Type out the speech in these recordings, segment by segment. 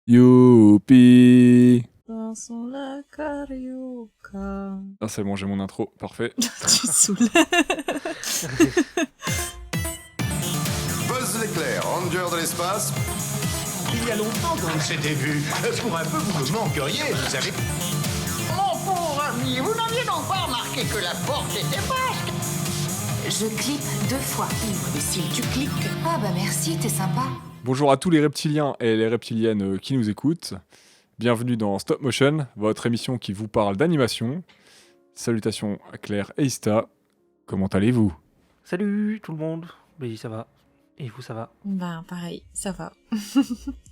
Youpi. Dansons la carioca. Ah, c'est bon, j'ai mon intro, parfait. Tu saoules. Buzz l'éclair, ranger de l'espace. Il y a longtemps qu'on ne s'était vu. Pour un peu, vous me manqueriez, vous savez. Mon pauvre ami, vous n'aviez donc pas remarqué que la porte était basque? Je clique 2 fois. Imbécile, tu cliques. Ah bah merci, t'es sympa. Bonjour à tous les reptiliens et les reptiliennes qui nous écoutent. Bienvenue dans Stop Motion, votre émission qui vous parle d'animation. Salutations à Claire et Ista. Comment allez-vous ? Salut tout le monde. Oui, ça va. Et vous, ça va ? Ben, pareil, ça va.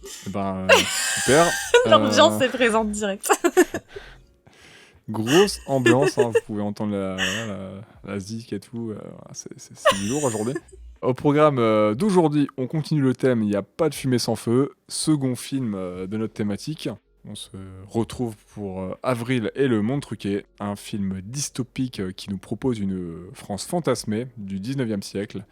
Super. L'ambiance est présente direct. Grosse ambiance, hein, vous pouvez entendre la zik et tout. C'est du lourd aujourd'hui. Au programme d'aujourd'hui, on continue le thème « Il n'y a pas de fumée sans feu », second film de notre thématique. On se retrouve pour Avril et le monde truqué, un film dystopique qui nous propose une France fantasmée du 19e siècle,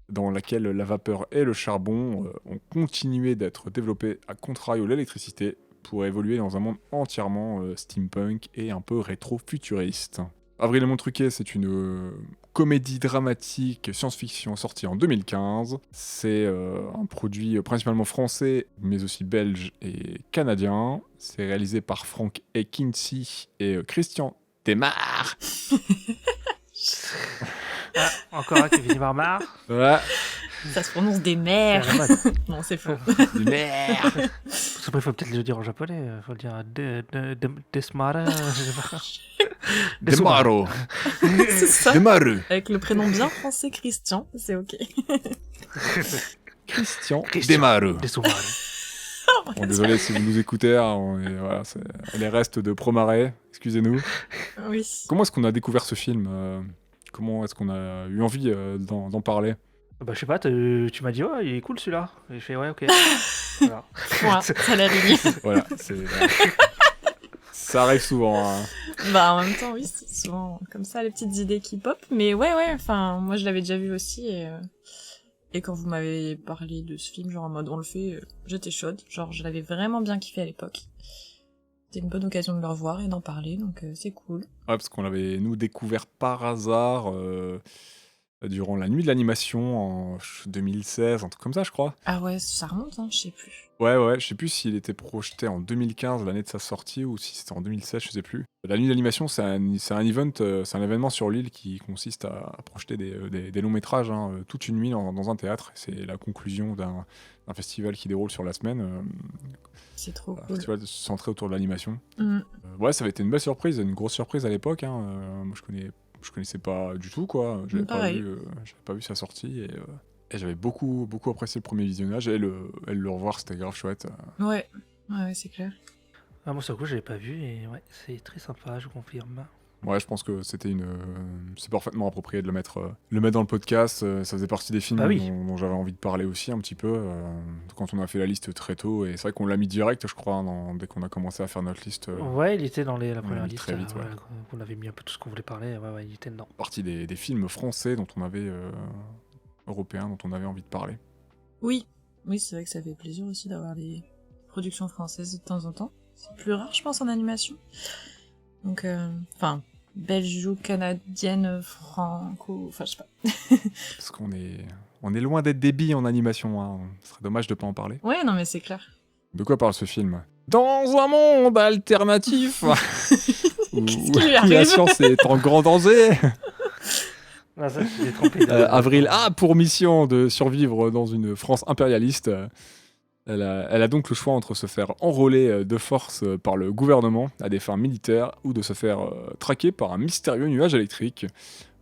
dans laquelle la vapeur et le charbon ont continué d'être développés à contrario de l'électricité pour évoluer dans un monde entièrement steampunk et un peu rétro-futuriste. Avril et le monde truqué, c'est une comédie dramatique science-fiction sortie en 2015. C'est un produit principalement français, mais aussi belge et canadien. C'est réalisé par Frank E. Kinsey et Christian Demare. Ah, encore un qui finit par marre. Ouais, Ça se prononce des mers. Non, c'est faux. Demare. Parce qu'il faut peut-être le dire en japonais. Il faut le dire Desmara. Demaro. C'est ça. Demaru. Avec le prénom bien français Christian, c'est ok. Christian Demaru. Desumare. Bon, désolé si vous nous écoutez, hein, voilà, c'est les restes de Promaret, excusez-nous. Oui. Comment est-ce qu'on a découvert ce film Comment est-ce qu'on a eu envie d'en parler ? Bah, je sais pas, tu m'as dit, ouais, il est cool celui-là. Et je fais, ouais, ok. Voilà. Point, ça l'a ligne. Voilà, ça arrive souvent. Hein. Bah, en même temps, oui, c'est souvent comme ça, les petites idées qui pop. Mais ouais, enfin, moi je l'avais déjà vu aussi. Et quand vous m'avez parlé de ce film, genre en mode on le fait, j'étais chaude. Genre, je l'avais vraiment bien kiffé à l'époque. C'était une bonne occasion de le revoir et d'en parler, donc c'est cool. Ouais, parce qu'on l'avait, nous, découvert par hasard durant la nuit de l'animation en 2016, un truc comme ça, je crois. Ah ouais, ça remonte, hein, je sais plus. Ouais, je sais plus s'il était projeté en 2015, l'année de sa sortie, ou si c'était en 2016, je sais plus. La nuit d'animation, c'est un event, c'est un événement sur l'île qui consiste à projeter des longs métrages toute une nuit dans un théâtre. C'est la conclusion d'un festival qui déroule sur la semaine. C'est trop Un cool. festival centré autour de l'animation. Mm. Ouais, ça avait été une belle surprise, une grosse surprise à l'époque. Moi, je connaissais pas du tout, quoi. J'avais Pareil. pas vu sa sortie et j'avais beaucoup apprécié le premier visionnage et le revoir, c'était grave chouette. Ouais, c'est clair. Ah, moi, sur le coup, je l'avais pas vu. Et ouais, c'est très sympa, je confirme. Ouais, je pense que c'est parfaitement approprié de le mettre dans le podcast. Ça faisait partie des films Bah oui. dont j'avais envie de parler aussi un petit peu. Quand on a fait la liste très tôt, et c'est vrai qu'on l'a mis direct, je crois, dès qu'on a commencé à faire notre liste. Ouais, il était dans la première mis liste. très vite, ouais. On avait mis un peu tout ce qu'on voulait parler. Ouais, il était dedans. Partie des films français dont on avait européens dont on avait envie de parler. Oui, c'est vrai que ça fait plaisir aussi d'avoir des productions françaises de temps en temps. C'est plus rare, je pense, en animation. Donc, enfin, belgeo-canadienne, enfin, je sais pas. Parce qu'on est loin d'être des billes en animation, hein. Ce serait dommage de pas en parler. Ouais, non, mais c'est clair. De quoi parle ce film ? Dans un monde alternatif où Qu'est-ce qui lui la arrive ? science est en grand danger. Ah, ça, j'ai trompé. Avril a pour mission de survivre dans une France impérialiste. Elle a donc le choix entre se faire enrôler de force par le gouvernement à des fins militaires ou de se faire traquer par un mystérieux nuage électrique.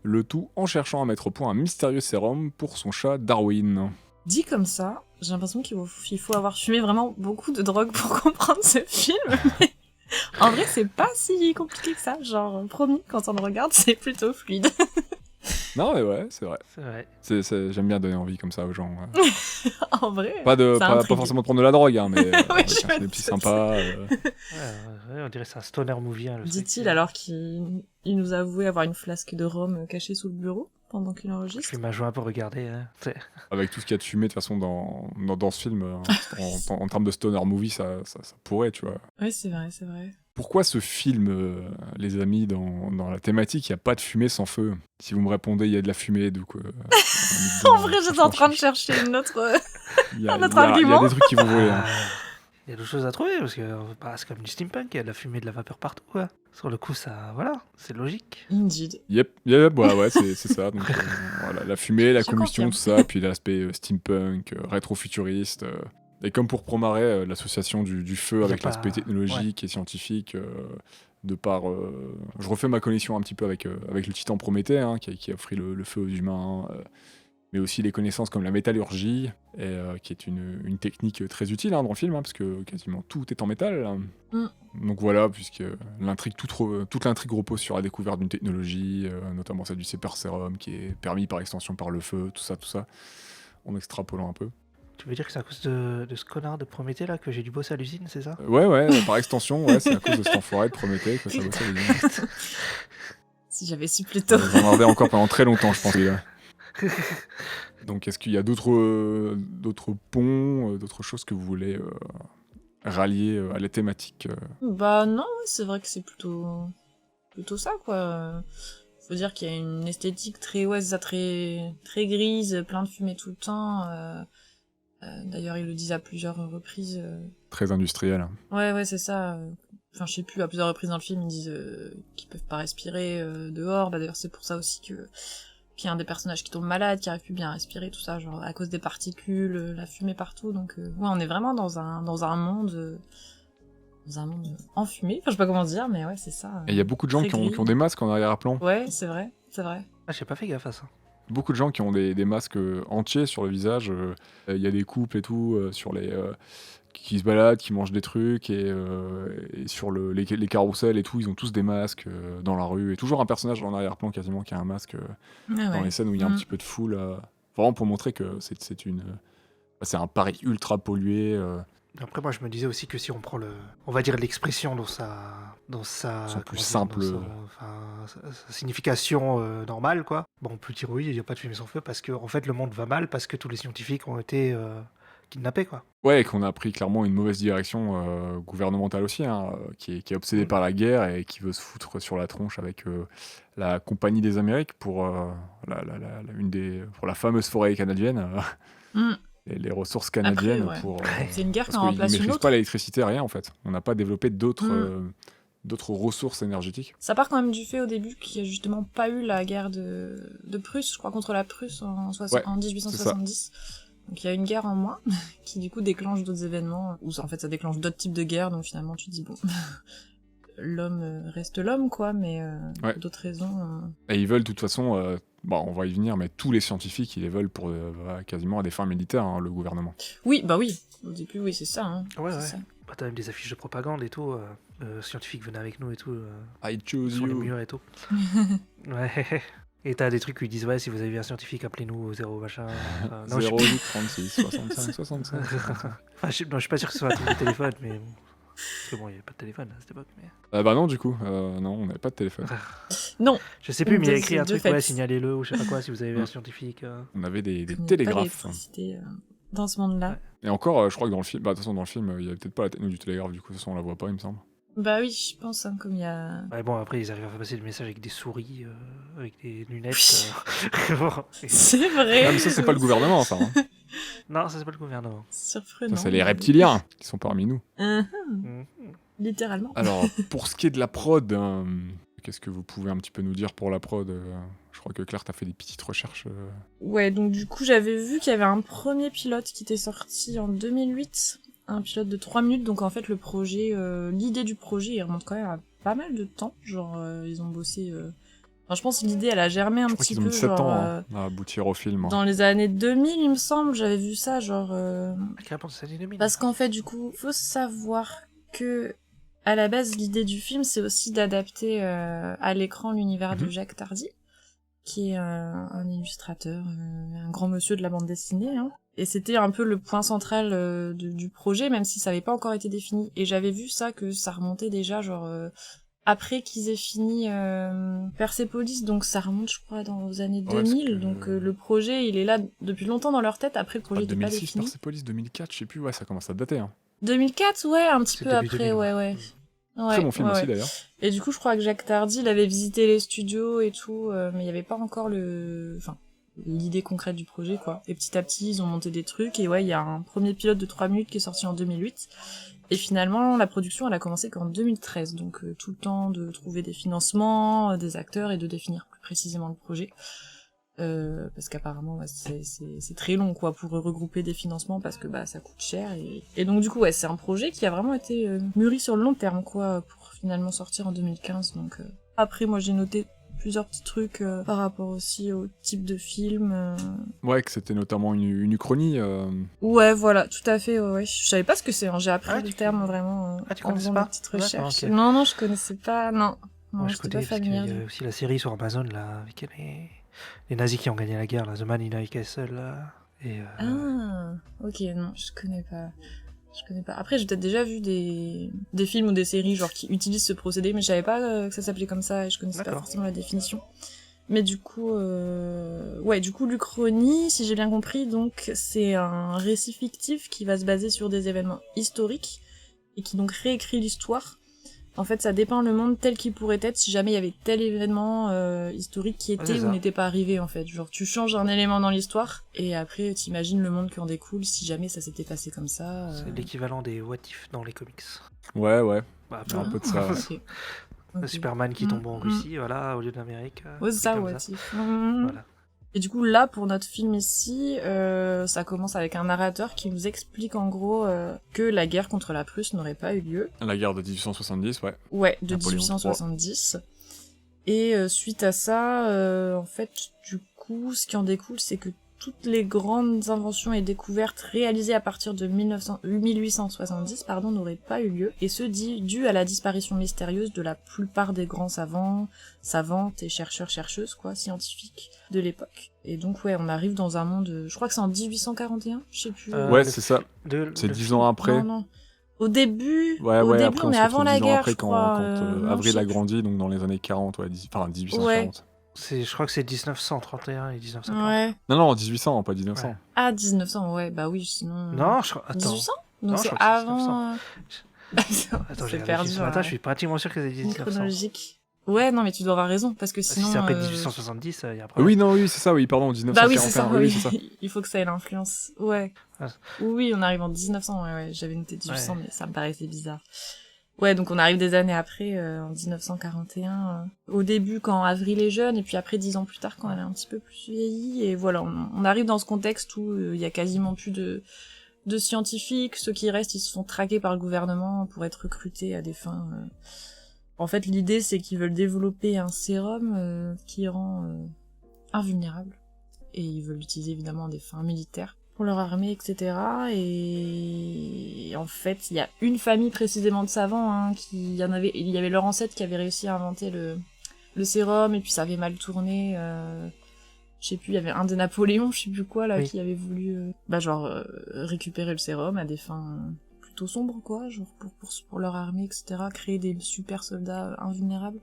Le tout en cherchant à mettre au point un mystérieux sérum pour son chat Darwin. Dit comme ça, j'ai l'impression qu'il faut avoir fumé vraiment beaucoup de drogue pour comprendre ce film, mais en vrai, c'est pas si compliqué que ça. Genre, promis, quand on le regarde, c'est plutôt fluide. Non, mais ouais, c'est vrai. C'est vrai. J'aime bien donner envie comme ça aux gens. En vrai, Pas ça intrigue. forcément de prendre de la drogue, hein, mais avec un je film petit sympa. Ouais, on dirait que c'est un stoner movie. Hein, Dit-il alors qu'il nous a avoué avoir une flasque de rhum cachée sous le bureau. pendant qu'il Je enregistre. suis ma joie pour regarder. Hein. Avec tout ce qu'il y a de fumé, de toute façon, dans ce film, en termes de stoner movie, ça pourrait, tu vois. Ouais, c'est vrai, c'est vrai. Pourquoi ce film, les amis, dans la thématique, il n'y a pas de fumée sans feu? Si vous me répondez, il y a de la fumée, donc... En vrai, j'étais en train de chercher une autre... Il y a, un autre il y a argument. des trucs qui vont voler. Hein. Il y a d'autres choses à trouver, parce que c'est comme du steampunk, il y a de la fumée, de la vapeur partout, quoi. Sur le coup, ça, voilà, c'est logique. Indeed. Yep, ouais, c'est ça. Donc, voilà, la fumée, la Je combustion, confirme. tout ça, puis l'aspect steampunk, rétro-futuriste. Et comme pour Promaret, l'association du feu Y a avec pas- l'aspect technologique et scientifique, de par... je refais ma connexion un petit peu avec le titan Prométhée, hein, qui a offert le feu aux humains, mais aussi les connaissances comme la métallurgie, qui est une technique très utile dans le film, hein, parce que quasiment tout est en métal. Mm. Donc voilà, puisque toute l'intrigue repose sur la découverte d'une technologie, notamment celle du super sérum, qui est permis par extension par le feu, tout ça, en extrapolant un peu. Tu veux dire que c'est à cause de ce connard de Prométhée, là, que j'ai dû bosser à l'usine, c'est ça? Ouais, par extension, ouais, c'est à cause de cet enfoiré de Prométhée que ça bossait les lignes. Si j'avais su plus tôt. J'en avais encore pendant très longtemps, je pense. Les gars. Donc, est-ce qu'il y a d'autres ponts, d'autres choses que vous voulez rallier à la thématique Bah non, c'est vrai que c'est plutôt ça, quoi. Faut dire qu'il y a une esthétique très, ouais, c'est ça, très grise, plein de fumée tout le temps. D'ailleurs, ils le disent à plusieurs reprises. très industrielles? Ouais, c'est ça. Enfin, je sais plus, à plusieurs reprises dans le film, ils disent qu'ils peuvent pas respirer dehors. Bah d'ailleurs, c'est pour ça aussi qu'il y a un des personnages qui tombe malade, qui arrive plus bien à respirer, tout ça, genre à cause des particules, la fumée partout. Donc, ouais, on est vraiment dans un monde enfumé. Enfin, je sais pas comment dire, mais ouais, c'est ça. Et il y a beaucoup de gens Très qui ont gris. des masques en arrière-plan. Ouais, c'est vrai, c'est vrai. Ah, j'ai pas fait gaffe à ça. Beaucoup de gens qui ont des masques entiers sur le visage. Il y a des couples et tout sur qui se baladent, qui mangent des trucs et sur les carrousels et tout, ils ont tous des masques dans la rue. Et toujours un personnage en arrière-plan quasiment qui a un masque dans les scènes où il y a un petit peu de foule. Vraiment pour montrer que c'est un Paris ultra pollué. Après, moi, je me disais aussi que si on prend on va dire l'expression dans sa Son plus comment dire, simple. sa signification normale, quoi. Bon, on peut dire oui, il n'y a pas de fumée sans feu parce que, en fait, le monde va mal parce que tous les scientifiques ont été kidnappés, quoi. Ouais, et qu'on a pris clairement une mauvaise direction gouvernementale aussi, hein, qui est obsédée par la guerre et qui veut se foutre sur la tronche avec la Compagnie des Amériques pour pour la fameuse forêt canadienne. Mm. Les ressources canadiennes Après, ouais. pour... C'est une guerre qui parce en qu'ils remplace une maîtrisent autre. pas l'électricité, rien en fait. On n'a pas développé d'autres ressources énergétiques. Ça part quand même du fait au début qu'il n'y a justement pas eu la guerre de Prusse, je crois, contre la Prusse en 1870. Donc il y a une guerre en moins, qui du coup déclenche d'autres événements, ou en fait ça déclenche d'autres types de guerres, donc finalement tu te dis bon, l'homme reste l'homme, quoi, mais pour d'autres raisons... Et ils veulent de toute façon, on va y venir, mais tous les scientifiques, ils les veulent pour quasiment à des fins militaires, hein, le gouvernement. Oui, bah oui, au début oui, c'est ça. Hein. Ouais, c'est ouais. ça. Bah, t'as même des affiches de propagande et tout. Scientifiques venaient avec nous et tout. I choose Sur les you. murs et tout. Ouais. Et t'as des trucs où ils disent ouais, si vous avez vu un scientifique, appelez-nous au 0 machin. Non, 0, 8, 36, 65, 65. Enfin, je suis pas sûr que ce soit un truc de téléphone, mais bon. Parce que bon, il n'y avait pas de téléphone à cette époque. Mais... Bah non, du coup, non, on n'avait pas de téléphone. Non. Je sais plus, mais il y a De- écrit un de truc, fait. ouais, signalez-le ou je sais pas quoi, si vous avez vu un scientifique. On avait des Il n'y a pas télégraphes. d'électricité, dans ce monde-là. Et encore, je crois que dans le film, de toute façon, dans le film, il y avait peut-être pas la techno du télégraphe, du coup, de toute façon, on la voit pas, il me semble. Bah oui, je pense, hein, comme il y a... Ouais, bon, après, ils arrivent à faire passer le message avec des souris, avec des lunettes. Bon, et- C'est vrai. Ah, mais ça, c'est pas le gouvernement, ça. Hein. Non, ça, c'est pas le gouvernement. Surprenant. Ça, c'est les reptiliens qui sont parmi nous. Mhm. Littéralement. Alors, pour ce qui est de la prod, qu'est-ce que vous pouvez un petit peu nous dire pour la prod Je crois que Claire, t'as fait des petites recherches. Ouais, donc du coup, j'avais vu qu'il y avait un premier pilote qui était sorti en 2008. Un pilote de 3 minutes, donc en fait, le projet, l'idée du projet, il remonte quand même à pas mal de temps. Genre, ils ont bossé... Enfin, je pense que l'idée, elle a germé un Je crois petit qu'ils ont peu, mis 7 genre... ans à aboutir au film. Hein. Dans les années 2000, il me semble, j'avais vu ça, genre... Carrément, c'est l'année 2000. Parce qu'en fait, du coup, faut savoir que, à la base, l'idée du film, c'est aussi d'adapter à l'écran l'univers de Jacques Tardy, qui est un illustrateur, un grand monsieur de la bande dessinée. Hein. Et c'était un peu le point central du projet, même si ça n'avait pas encore été défini. Et j'avais vu ça, que ça remontait déjà, genre, après qu'ils aient fini Persepolis, donc ça remonte, je crois, dans les années Ouais, 2000. parce que- Donc le projet, il est là depuis longtemps dans leur tête. Après, le projet Pas n'était pas 2006, défini. Persepolis, 2004, je sais plus, ouais, ça commence à dater. Hein. 2004, ouais, un petit C'est peu début après, 2000, ouais, ouais. Ouais, Très bon film ouais, aussi ouais. d'ailleurs. Et du coup, je crois que Jacques Tardy, il avait visité les studios et tout, mais il n'y avait pas encore l'idée concrète du projet, quoi. Et petit à petit, ils ont monté des trucs, et ouais, il y a un premier pilote de 3 minutes qui est sorti en 2008. Et finalement, la production, elle a commencé qu'en 2013, donc tout le temps de trouver des financements, des acteurs, et de définir plus précisément le projet. Parce qu'apparemment, ouais, c'est très long, quoi, pour regrouper des financements, parce que ça coûte cher. Et donc, du coup, ouais, c'est un projet qui a vraiment été mûri sur le long terme, quoi, pour finalement sortir en 2015. Donc, après, moi, j'ai noté plusieurs petits trucs par rapport aussi au type de film. Ouais, que c'était notamment une uchronie. Ouais, voilà, tout à fait, ouais. Je savais pas ce que c'est, hein. J'ai appris Ah, le tu terme connais- vraiment Ah, tu en connaissais faisant pas des petites D'accord, recherches. ok. Non, je connaissais pas, non. Non, Moi, je j'étais connais pas parce qu'il y familière. a aussi la série sur Amazon là, avec les nazis qui ont gagné la guerre, là, The Man in High Castle. Là, et, Ah, ok, non, je connais pas. Je connais pas. Après, j'ai peut-être déjà vu des films ou des séries genre qui utilisent ce procédé, mais je savais pas que ça s'appelait comme ça et je connaissais pas D'accord. forcément la définition. Mais du coup, l'Uchronie, si j'ai bien compris, donc c'est un récit fictif qui va se baser sur des événements historiques et qui donc réécrit l'histoire. En fait, ça dépeint le monde tel qu'il pourrait être si jamais il y avait tel événement historique qui Ouais, était c'est ou ça. n'était pas arrivé, en fait. Genre, tu changes un élément dans l'histoire, et après, t'imagines le monde qui en découle si jamais ça s'était passé comme ça. c'est l'équivalent des What If dans les comics. Ouais, ouais. Bah, Il y a un peu de ça. Ok. Ok. Superman qui tombe en Mm, Russie, voilà, au lieu d'Amérique. Ouais, c'est ça, comme what ça. if. Voilà. Et du coup, là, pour notre film ici, ça commence avec un narrateur qui nous explique en gros que la guerre contre la Prusse n'aurait pas eu lieu. La guerre de 1870, ouais. Ouais, de Napoléon 1870. Et suite à ça, en fait, du coup, ce qui en découle, c'est que toutes les grandes inventions et découvertes réalisées à partir de 1870 n'auraient pas eu lieu, et ce dû à la disparition mystérieuse de la plupart des grands savants, savantes et chercheurs-chercheuses, quoi, scientifiques de l'époque. Et donc, ouais, on arrive dans un monde, je crois que c'est en 1841, je sais plus. Ouais, le c'est ça. C'est le 10 film. ans après. Non, non. Au début, Ouais, au ouais, début après on est se avant retrouve la 10 ans guerre, après je crois. quand Non, Avril je a sais grandi, donc dans les années 40, ouais, enfin 1840. Je crois que c'est 1931 et plus. 1940. Ouais. Non, 1800, pas 1900. Ouais. Ah, 1900, ouais, bah oui, sinon... Non, je crois. Attends. 1800 Non, Donc je c'est crois que c'est avant... Attends, j'ai c'est vérifié perdu. ce matin, je suis pratiquement sûr que c'est Une 1900. chronologique. Ouais, non, mais tu dois avoir raison, parce que Si sinon... c'est après euh, 1870, il y a Ah après. oui, non, oui, c'est ça, oui, pardon, Bah 1941, oui, c'est ça, oui, oui. c'est ça. Il faut que ça ait l'influence. Ouais. Ah. Oui, on arrive en 1900, ouais, j'avais noté 1800, mais ça me paraissait bizarre. Ouais, donc on arrive des années après, en 1941. Au début, quand Avril est jeune, et puis après 10 ans plus tard, quand elle est un petit peu plus vieillie. Et voilà, on arrive dans ce contexte où il y a quasiment plus de scientifiques. Ceux qui restent, ils se font traquer par le gouvernement pour être recrutés à des fins... En fait, l'idée, c'est qu'ils veulent développer un sérum qui rend invulnérable. Et ils veulent l'utiliser évidemment à des fins militaires pour leur armée, etc. Et en fait, il y a une famille précisément de savants, hein, il y avait leur ancêtre qui avait réussi à inventer le sérum, et puis ça avait mal tourné. Je sais plus, il y avait un des Napoléons, je sais plus quoi, là, Oui. qui avait voulu, récupérer le sérum à des fins plutôt sombres, quoi, genre pour leur armée, etc. Créer des super soldats invulnérables.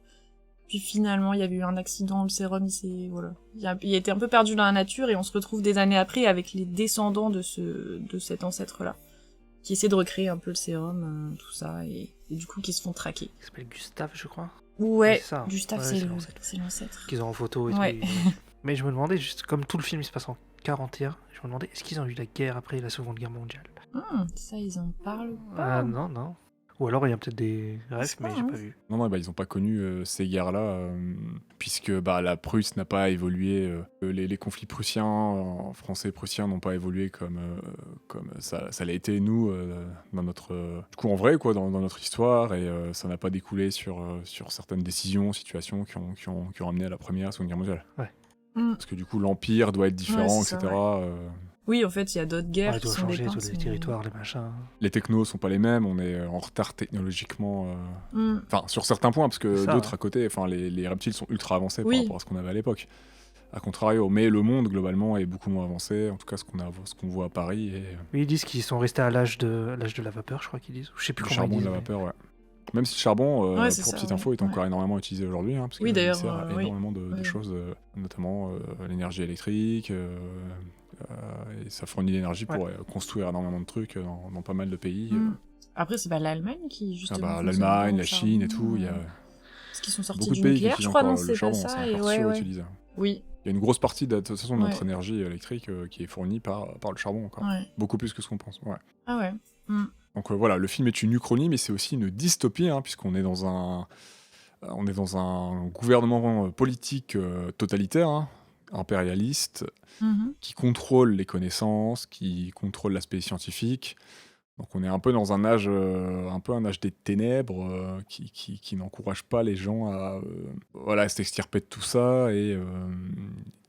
Puis finalement, il y avait eu un accident, le sérum, il a été un peu perdu dans la nature, et on se retrouve des années après avec les descendants de cet ancêtre-là, qui essaient de recréer un peu le sérum, tout ça, et du coup, qui se font traquer. Il s'appelle Gustave, je crois. Ouais, c'est ça. Gustave, Ouais, c'est l'ancêtre. Qu'ils ont en photo et Ouais. tout. Mais je me demandais, juste comme tout le film il se passe en 41, je me demandais, est-ce qu'ils ont eu la guerre après la Seconde Guerre mondiale? Ça, ils en parlent pas. Ah non, non. Ou alors il y a peut-être des Je rêves, sais mais pas, j'ai hein. pas vu. Non, ils ont pas connu ces guerres-là, puisque la Prusse n'a pas évolué, les conflits prussiens, français-prussiens n'ont pas évolué comme ça l'a été, nous, dans notre... du coup, en vrai, quoi, dans notre histoire, et ça n'a pas découlé sur certaines décisions, situations qui ont amené à la Première et Seconde Guerre mondiale. Mm. Parce que du coup, l'Empire doit être différent, Ouais, c'est etc. ça, Oui, en fait, il y a d'autres guerres Ouais, il qui doit sont changer dépeintes. tous les mais- territoires, les machins. Les technos sont pas les mêmes, on est en retard technologiquement... Mm. Enfin, sur certains points, parce que C'est ça, d'autres ouais. à côté, enfin, les reptiles sont ultra avancés Oui. par rapport à ce qu'on avait à l'époque. A contrario, mais le monde, globalement, est beaucoup moins avancé, en tout cas ce qu'on voit à Paris, et Oui, ils disent qu'ils sont restés à l'âge de la vapeur, je crois qu'ils disent. Je sais plus le comment ils charbon de disent. la mais- vapeur, ouais. Même si le charbon, Ouais, c'est pour ça, petite ouais. info, est encore énormément utilisé aujourd'hui, hein, parce Oui, qu'il d'ailleurs, sert à oui. énormément de Ouais. choses, notamment l'énergie électrique, et ça fournit l'énergie pour construire énormément de trucs dans pas mal de pays. Après, c'est pas l'Allemagne qui, Ah justement, bah, fonctionne l'Allemagne, au la Chine et charbon, tout, il y a Parce qu'ils sont sortis beaucoup de du pays qui nucléaire, je utilisent crois, encore non, le c'est pas charbon, ça, c'est et encore ouais. surutilisé. Oui, Il y a une grosse partie de toute façon de notre Ouais. énergie électrique qui est fournie par le charbon encore. ouais. Beaucoup plus que ce qu'on pense. Ouais. Ah ouais. Donc voilà, le film est une uchronie, mais c'est aussi une dystopie, hein, puisqu'on est dans un gouvernement politique totalitaire, hein, impérialiste, Mhm. qui contrôle les connaissances, qui contrôle l'aspect scientifique. Donc on est un peu dans un âge des ténèbres, qui n'encourage pas les gens à s'extirper de tout ça, et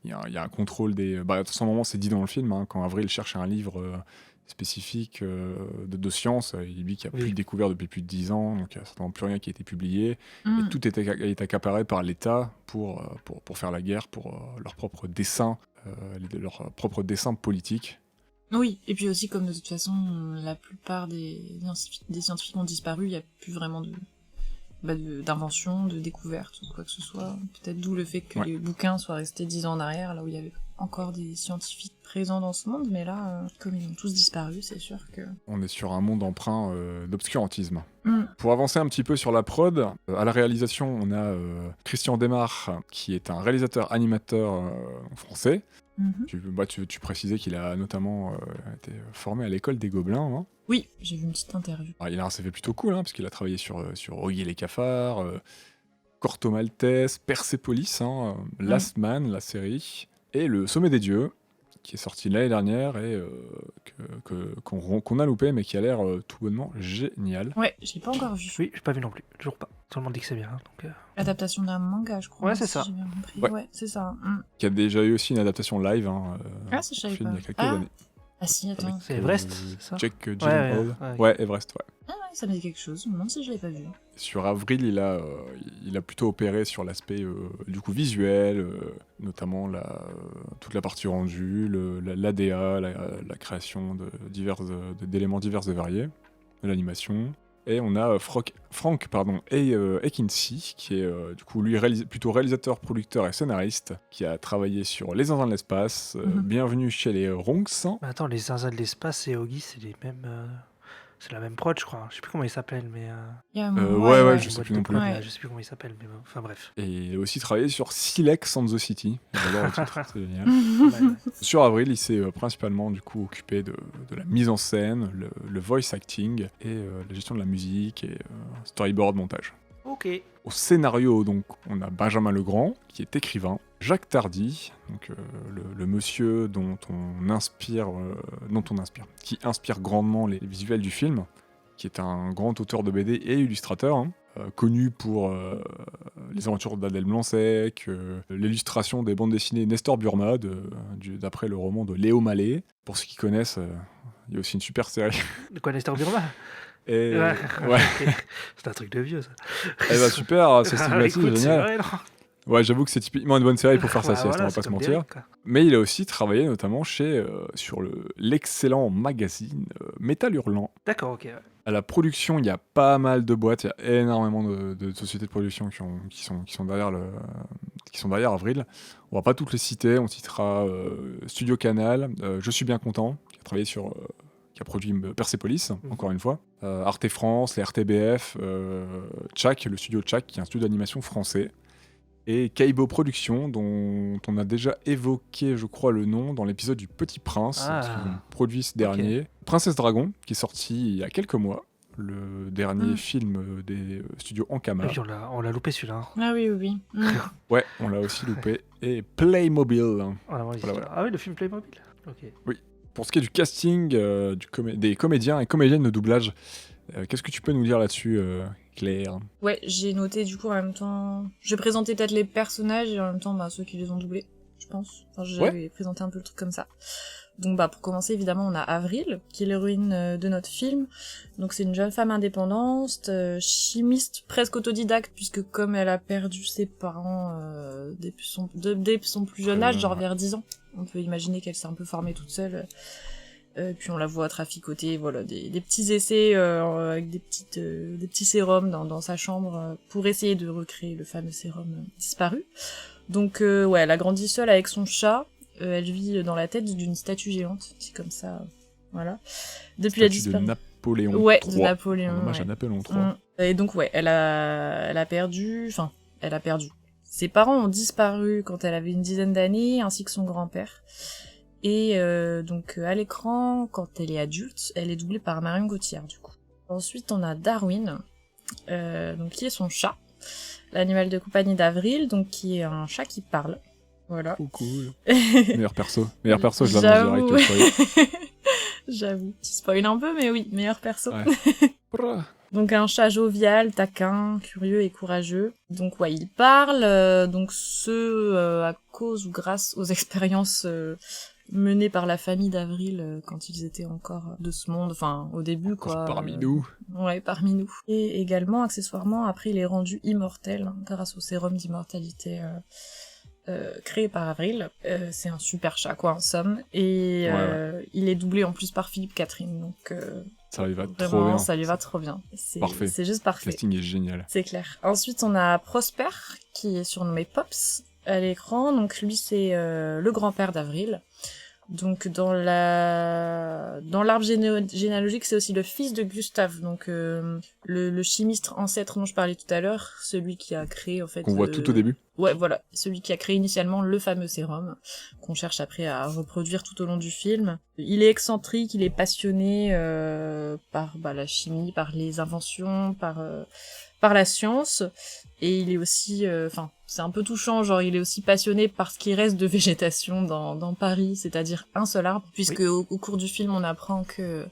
il y a un contrôle des... Bah, à ce moment, c'est dit dans le film, hein, quand Avril cherche un livre spécifique de science, il dit qu'il n'y a plus de découvert depuis plus de 10 ans, donc il n'y a certainement plus rien qui a été publié, et tout est accaparé par l'État pour faire la guerre pour leurs propres desseins, leurs propres desseins politiques. Oui, et puis aussi, comme de toute façon, la plupart des scientifiques ont disparu, il n'y a plus vraiment d'invention, de découverte ou quoi que ce soit. Peut-être d'où le fait que les bouquins soient restés 10 ans en arrière, là où il y avait encore des scientifiques présents dans ce monde, mais là, comme ils ont tous disparu, c'est sûr que... On est sur un monde empreint d'obscurantisme. Pour avancer un petit peu sur la prod, à la réalisation, on a Christian Demare, qui est un réalisateur animateur français. Tu précisais qu'il a notamment été formé à l'école des Gobelins. Hein. Oui, j'ai vu une petite interview. Alors, il a un CV plutôt cool, hein, parce qu'il a travaillé sur Oggy et les cafards, Corto Maltese, Persepolis, hein, Last Man, la série, et Le Sommet des Dieux, qui est sorti l'année dernière et qu'on a loupé, mais qui a l'air tout bonnement génial. Ouais, j'ai pas encore vu. Oui, j'ai pas vu non plus, toujours pas. Tout le monde dit que c'est bien, donc... L'adaptation d'un manga, je crois. Ouais, c'est si ça. j'ai bien compris. Ouais. Ouais, c'est ça. Qui a déjà eu aussi une adaptation live, hein, Ah, ça, je savais film pas. il y a quelques années. Ah si, attends. C'est Everest, c'est ça Jack Gyllenhaal. Ouais, Everest, ouais. Ah ouais, ça me dit quelque chose, je me demande si je l'avais pas vu. Sur Avril, il a plutôt opéré sur l'aspect du coup visuel, notamment toute la partie rendue, l'ADA, la création d'éléments divers et variés, de l'animation. Et on a Frank Ekinsey, qui est du coup lui plutôt réalisateur, producteur et scénariste, qui a travaillé sur Les Zinzins de l'espace, Bienvenue chez les Ronks. Mais attends, les Zinzins de l'espace et Oggy, c'est les mêmes... C'est la même prod, je crois. Je sais plus comment ils s'appellent, mais... Il y a un ouais, je sais plus non plus. Ouais. Je sais plus comment ils s'appellent, mais bon, enfin bref. Et il a aussi travaillé sur Silex and the City. J'adore le titre, c'est génial. Ouais. Sur Avril, il s'est principalement du coup occupé de la mise en scène, le voice acting et la gestion de la musique et storyboard montage. Ok. Au scénario, donc, on a Benjamin Legrand, qui est écrivain, Jacques Tardy, donc le monsieur qui inspire grandement les visuels du film, qui est un grand auteur de BD et illustrateur, hein, connu pour les aventures d'Adèle Blanc-Sec, l'illustration des bandes dessinées Nestor Burma, d'après le roman de Léo Mallet. Pour ceux qui connaissent, il y a aussi une super série. De quoi, Nestor Burma? Et Ouais. ouais. C'est un truc de vieux, ça. Eh bah super, c'est stigmatique, Écoute, génial. vrai, non. Ouais, j'avoue que c'est typiquement une bonne série pour faire sa Ouais, sieste, voilà, on va c'est pas se comme mentir. Derek, quoi. Mais il a aussi travaillé notamment sur l'excellent magazine Métal Hurlant. D'accord, ok. Ouais. À la production, il y a pas mal de boîtes, il y a énormément de sociétés de production qui sont derrière Avril. On va pas toutes les citer, on citera Studio Canal, Je suis bien content, qui a produit Persepolis, encore une fois, Arte France, les RTBF, Tchak, le studio Tchak, qui est un studio d'animation français, et Kaibo Productions, dont on a déjà évoqué, je crois, le nom dans l'épisode du Petit Prince, parce qu'ils ont produit ce dernier. Princesse Dragon, qui est sorti il y a quelques mois, le dernier film des studios Ankama. Et puis on l'a loupé celui-là. Hein. Ah oui. Ouais, on l'a aussi loupé. Et Playmobil. Voilà. Ah oui, le film Playmobil. Ok. Oui. Pour ce qui est du casting, des comédiens et comédiennes de doublage, qu'est-ce que tu peux nous dire là-dessus, Claire? Ouais, j'ai noté du coup en même temps... Je vais présenter peut-être les personnages et en même temps ceux qui les ont doublés, je pense. Enfin, j'avais présenté un peu le truc comme ça. Donc pour commencer, évidemment, on a Avril, qui est l'héroïne de notre film. Donc c'est une jeune femme indépendante, chimiste, presque autodidacte, puisque comme elle a perdu ses parents dès son plus jeune âge, genre vers 10 ans, on peut imaginer qu'elle s'est un peu formée toute seule. Puis on la voit traficoter, voilà, des petits essais avec des petits sérums dans sa chambre pour essayer de recréer le fameux sérum disparu. Donc ouais, elle a grandi seule avec son chat. Elle vit dans la tête d'une statue géante, c'est comme ça, voilà. Depuis la Statue de disparition. Napoléon Ouais, III. de Napoléon. Hommage à Ouais. Napoléon III. Et donc ouais, elle a perdu. Ses parents ont disparu quand elle avait une dizaine d'années, ainsi que son grand-père. Et donc à l'écran, quand elle est adulte, elle est doublée par Marion Cotillard du coup. Ensuite, on a Darwin, donc qui est son chat, l'animal de compagnie d'Avril, donc qui est un chat qui parle. Voilà. Oh, cool. Meilleur perso, je l'annonce direct. J'avoue. J'avoue. Tu spoil un peu, mais oui, meilleur perso. Ouais. Donc un chat jovial, taquin, curieux et courageux. Donc ouais, il parle, donc à cause ou grâce aux expériences menées par la famille d'Avril quand ils étaient encore de ce monde, enfin au début Encore quoi. parmi nous. Ouais, parmi nous. Et également, accessoirement, après il est rendu immortel grâce au sérum d'immortalité créé par Avril. C'est un super chat quoi en somme. Et il est doublé en plus par Philippe Catherine, donc... Ça lui va vraiment, trop bien. ça lui va trop bien. Parfait. C'est juste Le parfait. casting est génial. C'est clair. Ensuite, on a Prosper, qui est surnommé Pops à l'écran. Donc lui, c'est le grand-père d'Avril. Donc dans l'arbre généalogique, c'est aussi le fils de Gustave, donc le chimiste ancêtre dont je parlais tout à l'heure, celui qui a créé en fait... Qu'on voit tout au début. Ouais, voilà, celui qui a créé initialement le fameux sérum, qu'on cherche après à reproduire tout au long du film. Il est excentrique, il est passionné par la chimie, par les inventions, par la science, et il est aussi... c'est un peu touchant, genre il est aussi passionné par ce qui reste de végétation dans Paris, c'est-à-dire un seul arbre, puisque au cours du film on apprend que,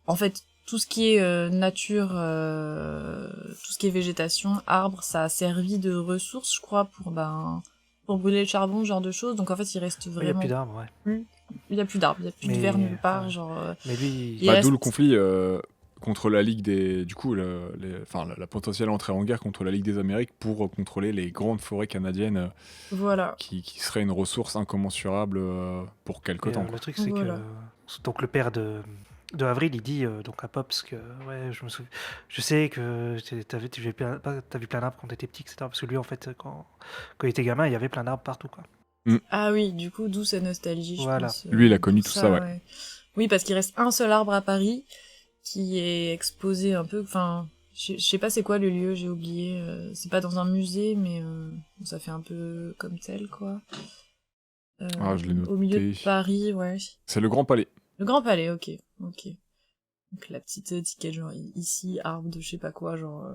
en fait, tout ce qui est nature, tout ce qui est végétation, arbre, ça a servi de ressource, je crois, pour brûler le charbon, ce genre de choses. Donc en fait, il reste Il n'y a vraiment... plus d'arbres, ouais. Il y a plus d'arbres, il y a plus de Mais, verre nulle part, ouais. genre... Mais lui, Il reste- D'où le conflit contre la Ligue des... Du coup, la potentielle entrée en guerre contre la Ligue des Amériques pour contrôler les grandes forêts canadiennes Voilà. qui seraient une ressource incommensurable pour quelque et, temps. le truc, c'est Voilà. que donc le père de Avril, il dit donc à Pops que ouais, je sais que t'as vu plein d'arbres quand t'étais petit, etc. Parce que lui, en fait, quand il était gamin, il y avait plein d'arbres partout, quoi. Ah oui, du coup, d'où sa nostalgie, je Voilà. pense. Lui, il a connu tout ça, ouais. Oui, parce qu'il reste un seul arbre à Paris qui est exposé un peu... Enfin, je sais pas c'est quoi le lieu, j'ai oublié. C'est pas dans un musée, mais ça fait un peu comme tel, quoi. Ah, je l'ai noté. Au milieu de Paris, ouais. C'est le Grand Palais. Le Grand Palais, ok. Donc la petite étiquette, genre ici, arbre de je sais pas quoi, genre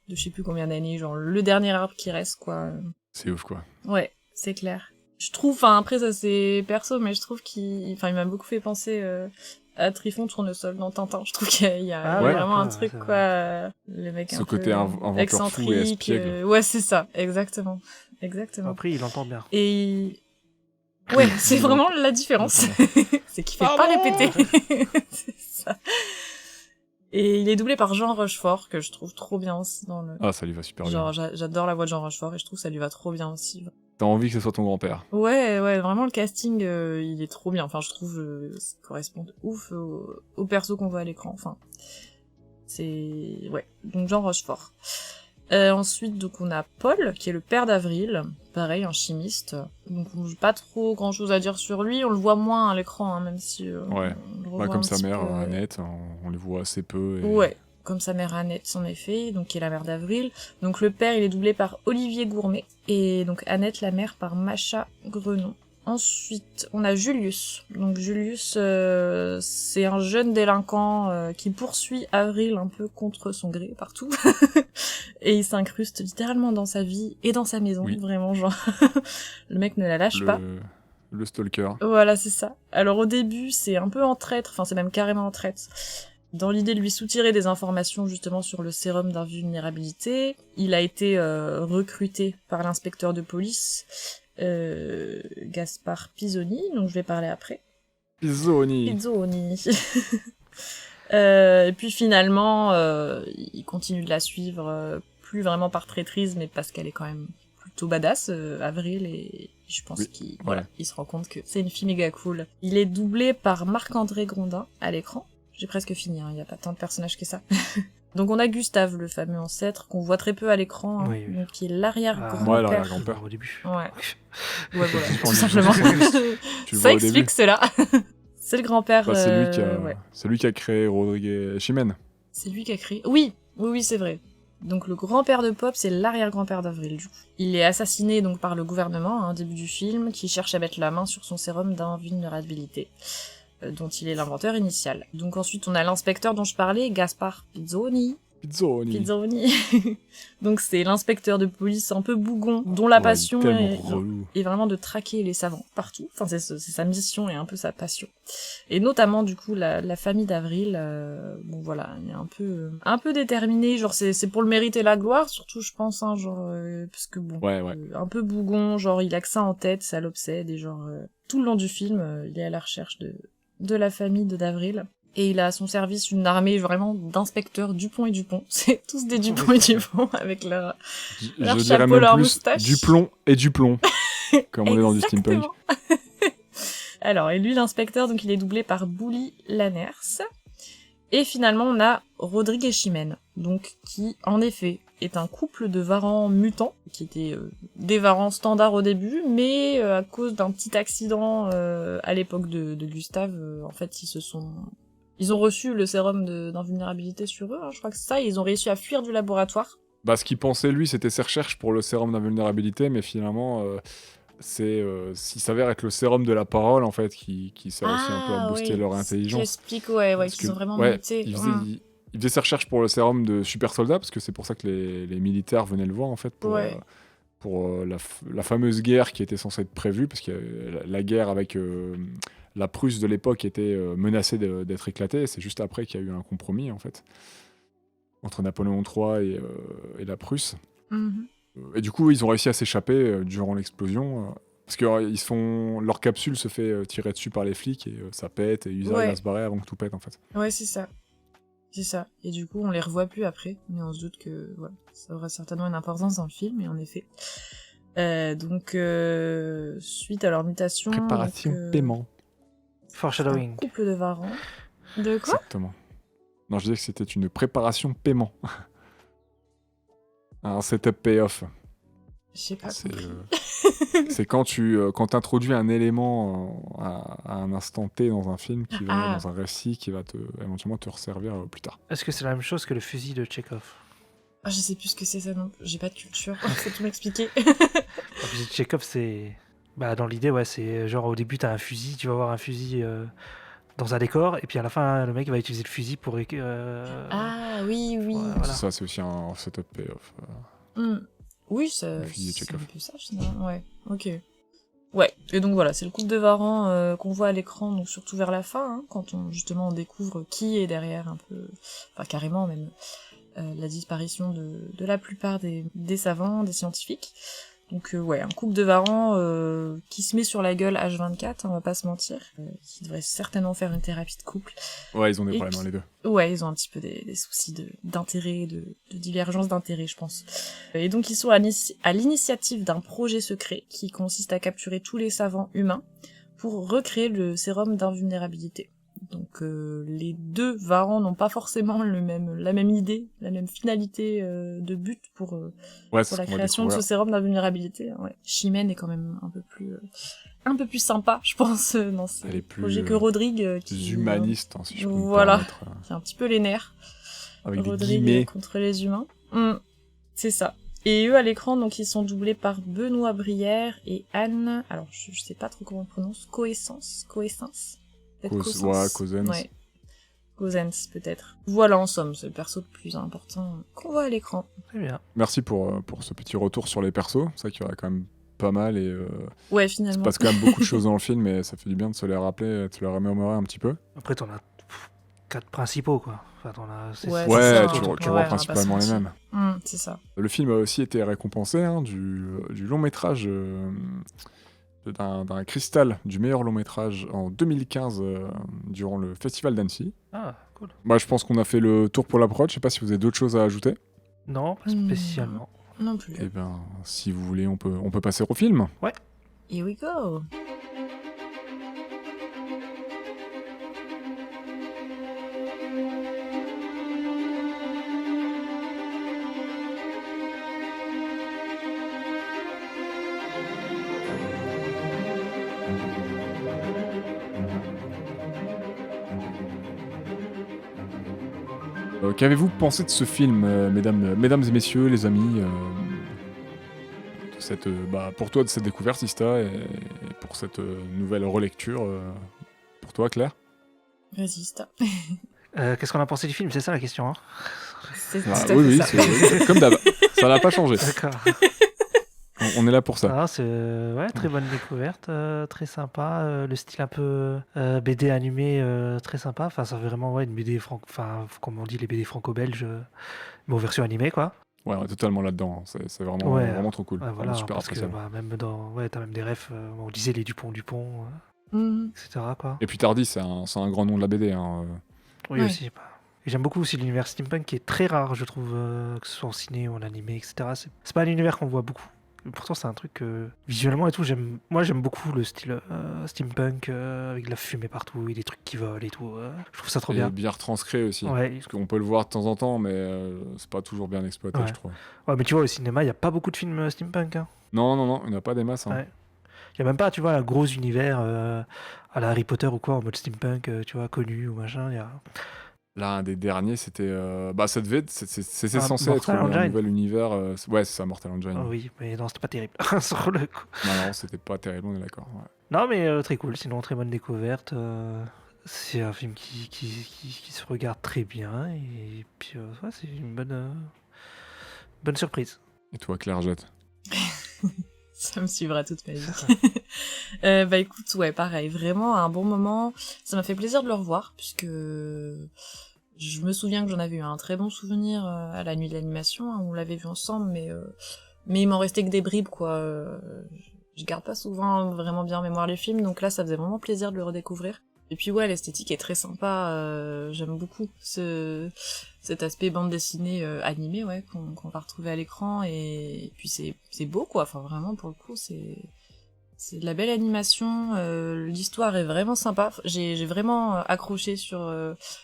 de je sais plus combien d'années, genre le dernier arbre qui reste, quoi. C'est ouf, quoi. Ouais, c'est clair. Je trouve, enfin après ça c'est perso, mais je trouve il m'a beaucoup fait penser à Trifon Tournesol dans Tintin. Je trouve qu'il y a ouais, vraiment un ouais, truc, c'est quoi. Le mec Ce un côté peu inventeur fou et excentrique. espiègle. Ouais, c'est ça, exactement. Après, il entend bien. Et ouais, c'est vraiment la différence. C'est qu'il fait pas répéter. C'est ça. Et il est doublé par Jean Rochefort, que je trouve trop bien aussi dans le... Ah, ça lui va super bien. Genre, j'adore la voix de Jean Rochefort et je trouve que ça lui va trop bien aussi. T'as envie que ce soit ton grand-père. Ouais, vraiment le casting, il est trop bien. Enfin, je trouve ça correspond de ouf au perso qu'on voit à l'écran. Enfin, c'est... Ouais, donc Jean Rochefort. Ensuite, donc on a Paul, qui est le père d'Avril. Pareil, un chimiste. Donc j'ai pas trop grand-chose à dire sur lui. On le voit moins à l'écran, hein, même si... Ouais. on le revoit Comme un sa petit mère, peu, Annette, on les voit assez peu. Et... Ouais, comme sa mère Annette, en effet, donc qui est la mère d'Avril. Donc le père, il est doublé par Olivier Gourmet, et donc Annette, la mère, par Macha Grenon. Ensuite, on a Julius. Donc Julius, c'est un jeune délinquant qui poursuit Avril un peu contre son gré partout. Et il s'incruste littéralement dans sa vie et dans sa maison, Oui. vraiment, genre... Le mec ne la lâche pas. Le stalker. Voilà, c'est ça. Alors au début, c'est un peu en traître, enfin c'est même carrément en traître. Dans l'idée de lui soutirer des informations justement sur le sérum d'invulnérabilité, il a été recruté par l'inspecteur de police, Gaspard Pisoni, dont je vais parler après. Pizzoni. Et puis finalement, il continue de la suivre, plus vraiment par traîtrise, mais parce qu'elle est quand même plutôt badass, Avril, et je pense Oui, qu'il ouais. voilà, il se rend compte que c'est une fille méga cool. Il est doublé par Marc-André Grondin à l'écran. J'ai presque fini, il y a pas tant de personnages que ça. Donc on a Gustave, le fameux ancêtre, qu'on voit très peu à l'écran, hein, Oui, oui. donc qui est l'arrière-grand-père. Ouais, l'arrière-grand-père. Au début. Ouais, ouais, voilà, Tu tout le simplement. Tu le Ça vois au début. explique cela. C'est le grand-père. Bah, ouais. c'est lui qui a créé Rodriguez Chimène. C'est lui qui a créé. Oui, c'est vrai. Donc le grand-père de Pop, c'est l'arrière-grand-père d'Avril, du coup. Il est assassiné donc par le gouvernement, au début du film, qui cherche à mettre la main sur son sérum d'invulnérabilité, dont il est l'inventeur initial. Donc ensuite, on a l'inspecteur dont je parlais, Gaspard Pizzoni. Pizzoni. Donc c'est l'inspecteur de police un peu bougon, dont la Ouais, passion il est tellement relou. est vraiment de traquer les savants partout. Enfin, c'est sa mission et un peu sa passion. Et notamment, du coup, la famille d'Avril, bon voilà, il est un peu déterminé, genre c'est pour le mérite et la gloire, surtout je pense, hein, genre, parce que bon, Ouais. un peu bougon, genre il a que ça en tête, ça l'obsède, et genre, tout le long du film, il est à la recherche de la famille d'Avril. Et il a à son service une armée vraiment d'inspecteurs Dupont et Dupont. C'est tous des Dupont et Dupont avec leur Je leur dirais chapeau, même leur plus moustache. du plomb et du plomb. Comme on est dans du steampunk. Exactement. Alors, et lui, l'inspecteur, donc il est doublé par Bouli Lanners. Et finalement, on a Rodrigue et Chimène, donc qui, en effet, est un couple de varans mutants, qui étaient des varans standards au début, mais à cause d'un petit accident à l'époque de Gustave, en fait, ils ont reçu le sérum d'invulnérabilité sur eux, hein, je crois que c'est ça, et ils ont réussi à fuir du laboratoire. Bah, ce qu'il pensait, lui, c'était ses recherches pour le sérum d'invulnérabilité, mais finalement, il s'avère être le sérum de la parole, en fait, qui sert aussi un peu à booster leur Qui intelligence. explique, ouais, Parce qu'ils que, ont vraiment ouais, muté. il faisait ses recherches pour le sérum de super soldat, parce que c'est pour ça que les militaires venaient le voir, en fait, Ouais. pour la fameuse guerre qui était censée être prévue, parce que la guerre avec la Prusse de l'époque était menacée d'être éclatée, et c'est juste après qu'il y a eu un compromis, en fait, entre Napoléon III et la Prusse. Mhm. Et du coup, ils ont réussi à s'échapper durant l'explosion, parce que leur capsule se fait tirer dessus par les flics, et ça pète, et ils arrivent à se barrer avant que tout pète, en fait. Ouais, c'est ça. C'est ça. Et du coup, on les revoit plus après, mais on se doute que voilà, ça aura certainement une importance dans le film, et en effet. Donc, suite à leur mutation... Préparation, donc, paiement. un Foreshadowing. couple de varans. De quoi? Exactement. Non, je disais que c'était une préparation paiement. Un setup payoff. J'ai pas C'est compris. c'est quand tu introduis un élément à un instant T dans un film, qui va dans un récit qui va éventuellement te resservir plus tard. Est-ce que c'est la même chose que le fusil de Chekhov? Ah, je sais plus ce que c'est ça non plus. J'ai pas de culture. Faut tout m'expliquer. Le fusil de Chekhov, c'est... Bah, dans l'idée, ouais, c'est genre au début, t'as un fusil, tu vas voir un fusil dans un décor, et puis à la fin, le mec va utiliser le fusil pour... Ah, oui. Ouais, voilà. C'est ça, c'est aussi un setup payoff. Oui, ça, Le fusil de c'est un Chekhov. peu ça, finalement. Ouais, ok. Ouais, et donc voilà, c'est le couple de varans qu'on voit à l'écran, donc surtout vers la fin, hein, quand on découvre qui est derrière un peu, enfin carrément même, la disparition de la plupart des savants, des scientifiques. Donc ouais, un couple de varans qui se met sur la gueule H24, hein, on va pas se mentir, qui devrait certainement faire une thérapie de couple. Ouais, ils ont des Et problèmes, hein, les deux. Ouais, ils ont un petit peu des soucis d'intérêt, de divergence d'intérêt, je pense. Et donc ils sont à l'initiative d'un projet secret qui consiste à capturer tous les savants humains pour recréer le sérum d'invulnérabilité. Donc les deux varans n'ont pas forcément la même idée, la même finalité de but pour Ouais, c'est la ce qu'on va création de ce découvrir. sérum d'invulnérabilité. Hein, ouais. Chimène est quand même un peu plus sympa, je pense, dans ce Elle est plus, projet que Rodrigue, Plus qui humaniste, hein, si je peux me voilà. permettre. qui a un petit peu les nerfs. Avec des Rodrigue guillemets. contre les humains. C'est ça. Et eux, à l'écran, donc, ils sont doublés par Benoît Brière et Anne... Alors, je sais pas trop comment on prononce. Coessence. Peut-être Ouais, Cousins. Ouais. Cousins, peut-être. Voilà, en somme, c'est le perso le plus important qu'on voit à l'écran. Très bien. Merci pour ce petit retour sur les persos. C'est vrai qu'il y aurait quand même pas mal, et Ouais, il se finalement. passe quand même beaucoup de choses dans le film, et ça fait du bien de se les rappeler, de se les remémorer un petit peu. Après, t'en as 4 principaux, quoi. Enfin, t'en as... Ouais, Ouais, c'est ça, tu hein. vois Ouais, on va pas principalement se les mentir. mêmes. C'est ça. Le film a aussi été récompensé, hein, du long métrage, d'un cristal du meilleur long métrage en 2015 durant le festival d'Annecy. Ah, cool. Moi, je pense qu'on a fait le tour pour la prod. Je sais pas si vous avez d'autres choses à ajouter. Non, pas spécialement. Non plus. Et ben, si vous voulez, on peut passer au film. Here we go. Qu'avez-vous pensé de ce film, mesdames et messieurs, les amis pour toi, de cette découverte, Ista, et pour cette nouvelle relecture, pour toi, Claire? Résiste. Qu'est-ce qu'on a pensé du film? C'est ça la question, hein? C'est Ah, tout à oui, fait oui, ça. c'est comme d'hab. Ça n'a pas changé. D'accord. On est là pour ça. Ah, c'est ouais, très bonne découverte, très sympa. Le style un peu BD animé, très sympa. Enfin, ça fait vraiment une BD enfin, comme on dit, les BD franco-belges, mais en version animée, quoi. Ouais, on est totalement là-dedans. C'est vraiment, Ouais, vraiment trop cool. Ouais, Vraiment voilà, super parce que appréciable. même t'as même des refs, on disait les Dupont, Mhm. etc., quoi. Et puis Tardy, c'est un grand nom de la BD. Hein. Oui, Ouais. aussi. Et j'aime beaucoup aussi l'univers steampunk qui est très rare, je trouve, que ce soit en ciné ou en animé, etc. C'est pas un univers qu'on voit beaucoup. Et pourtant, c'est un truc visuellement et tout. Moi, j'aime beaucoup le style steampunk avec de la fumée partout et des trucs qui volent et tout. Je trouve ça trop Et bien. bien retranscrit aussi. Ouais. Parce qu'on peut le voir de temps en temps, mais c'est pas toujours bien exploité, Ouais. je trouve. Ouais, mais tu vois, au cinéma, il n'y a pas beaucoup de films steampunk, hein. Non, il n'y en a pas des masses. Hein. Ouais. Il n'y a même pas, tu vois, un gros univers à la Harry Potter ou quoi, en mode steampunk, tu vois, connu ou machin. Là, un des derniers, c'était. Ça devait être. C'était Ah, censé être Mortal un Engine. nouvel univers. Ouais, c'est ça, Mortal Engine. Ah oui, mais non, c'était pas terrible, sur le coup. Non, c'était pas terrible, on est d'accord. Ouais. Non, mais très cool, sinon très bonne découverte. C'est un film qui se regarde très bien et puis ouais, c'est une bonne surprise. Et toi, Claire Jette? Ça me suivra toute ma vie. Bah écoute, ouais, pareil, vraiment un bon moment. Ça m'a fait plaisir de le revoir, puisque je me souviens que j'en avais eu un très bon souvenir à la nuit de l'animation, hein, on l'avait vu ensemble, mais il m'en restait que des bribes, quoi. Je garde pas souvent vraiment bien en mémoire les films, donc là, ça faisait vraiment plaisir de le redécouvrir. Et puis ouais, l'esthétique est très sympa, j'aime beaucoup cet aspect bande dessinée animée, ouais, qu'on va retrouver à l'écran, et puis c'est beau, quoi, enfin vraiment, pour le coup, c'est de la belle animation, l'histoire est vraiment sympa, j'ai vraiment accroché sur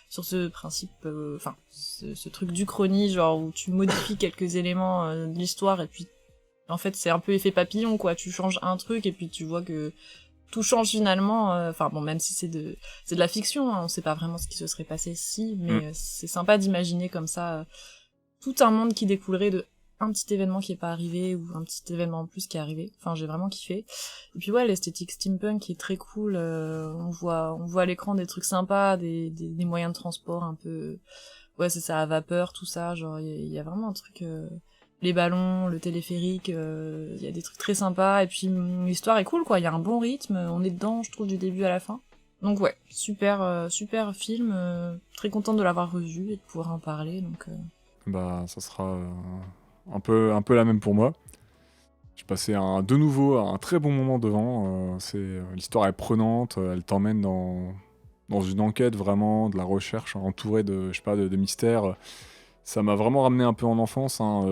ce principe, enfin, ce truc d'Uchronie, genre où tu modifies quelques éléments de l'histoire, et puis en fait c'est un peu effet papillon, quoi, tu changes un truc, et puis tu vois que tout change finalement, enfin bon, même si c'est de la fiction, hein, on sait pas vraiment ce qui se serait passé si, mais c'est sympa d'imaginer comme ça tout un monde qui découlerait de un petit événement qui est pas arrivé ou un petit événement en plus qui est arrivé. Enfin, j'ai vraiment kiffé. Et puis ouais, l'esthétique steampunk qui est très cool, on voit à l'écran des trucs sympas, des moyens de transport un peu, ouais, c'est ça, à vapeur, tout ça, genre il y a vraiment un truc, les ballons, le téléphérique, il y a des trucs très sympas, et puis l'histoire est cool, quoi, il y a un bon rythme, on est dedans, je trouve, du début à la fin. Donc ouais, super film, très contente de l'avoir revu et de pouvoir en parler, donc... Bah, ça sera un peu la même pour moi. J'ai passé de nouveau un très bon moment devant. L'histoire est prenante, elle t'emmène dans une enquête vraiment, de la recherche entourée de, je sais pas, de mystères. Ça m'a vraiment ramené un peu en enfance, hein,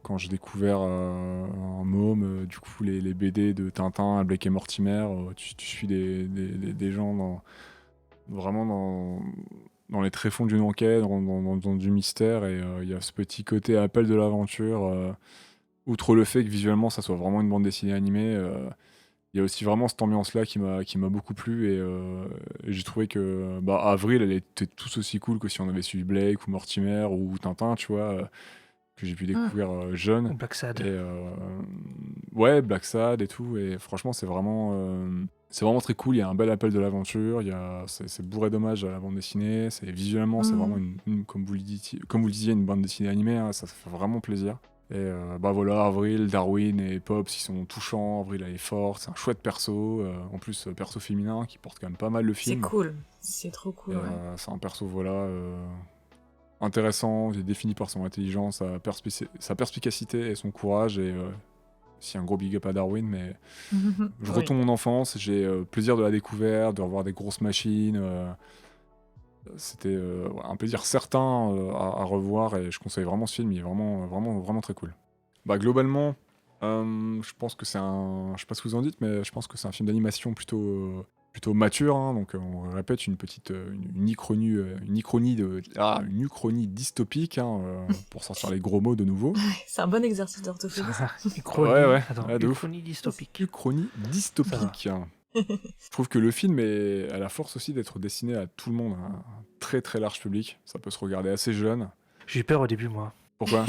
quand j'ai découvert en môme, du coup, les BD de Tintin, Blake et Mortimer. Tu suis des gens vraiment dans les tréfonds d'une enquête, dans du mystère, et il y a ce petit côté appel de l'aventure. Outre le fait que visuellement, ça soit vraiment une bande dessinée animée, il y a aussi vraiment cette ambiance-là qui m'a beaucoup plu, et j'ai trouvé que Avril, elle était tout aussi cool que si on avait suivi Blake ou Mortimer ou Tintin, tu vois, que j'ai pu découvrir jeune. Black Sad. Et ouais, Black Sad et tout, et franchement, c'est vraiment très cool. Il y a un bel appel de l'aventure, c'est bourré d'hommages à la bande dessinée, visuellement, c'est vraiment comme vous le disiez, une bande dessinée animée, hein, ça fait vraiment plaisir. Et voilà, Avril, Darwin et Pops, ils sont touchants. Avril, elle est forte, c'est un chouette perso, en plus perso féminin qui porte quand même pas mal le film. C'est cool, c'est trop cool, ouais. C'est un perso, voilà, intéressant, il est défini par son intelligence, sa perspicacité et son courage, et aussi un gros big up à Darwin, mais je retourne mon enfance, j'ai plaisir de la découverte, de revoir des grosses machines, c'était un plaisir certain à revoir, et je conseille vraiment ce film, il est vraiment, vraiment, vraiment très cool. Bah, globalement, je pense que c'est un... Je sais pas ce que vous en dites, mais je pense que c'est un film d'animation plutôt mature, hein, donc on répète une petite une uchronie dystopique, hein, pour sortir les gros mots de nouveau. C'est un bon exercice d'orthophonie. ça. Uchronie. Ouais, Attends, ouais, de ouf. uchronie dystopique. Uchronie dystopique. Je trouve que le film a la force aussi d'être destiné à tout le monde, à un très très large public. Ça peut se regarder assez jeune. J'ai eu peur au début, moi. Pourquoi?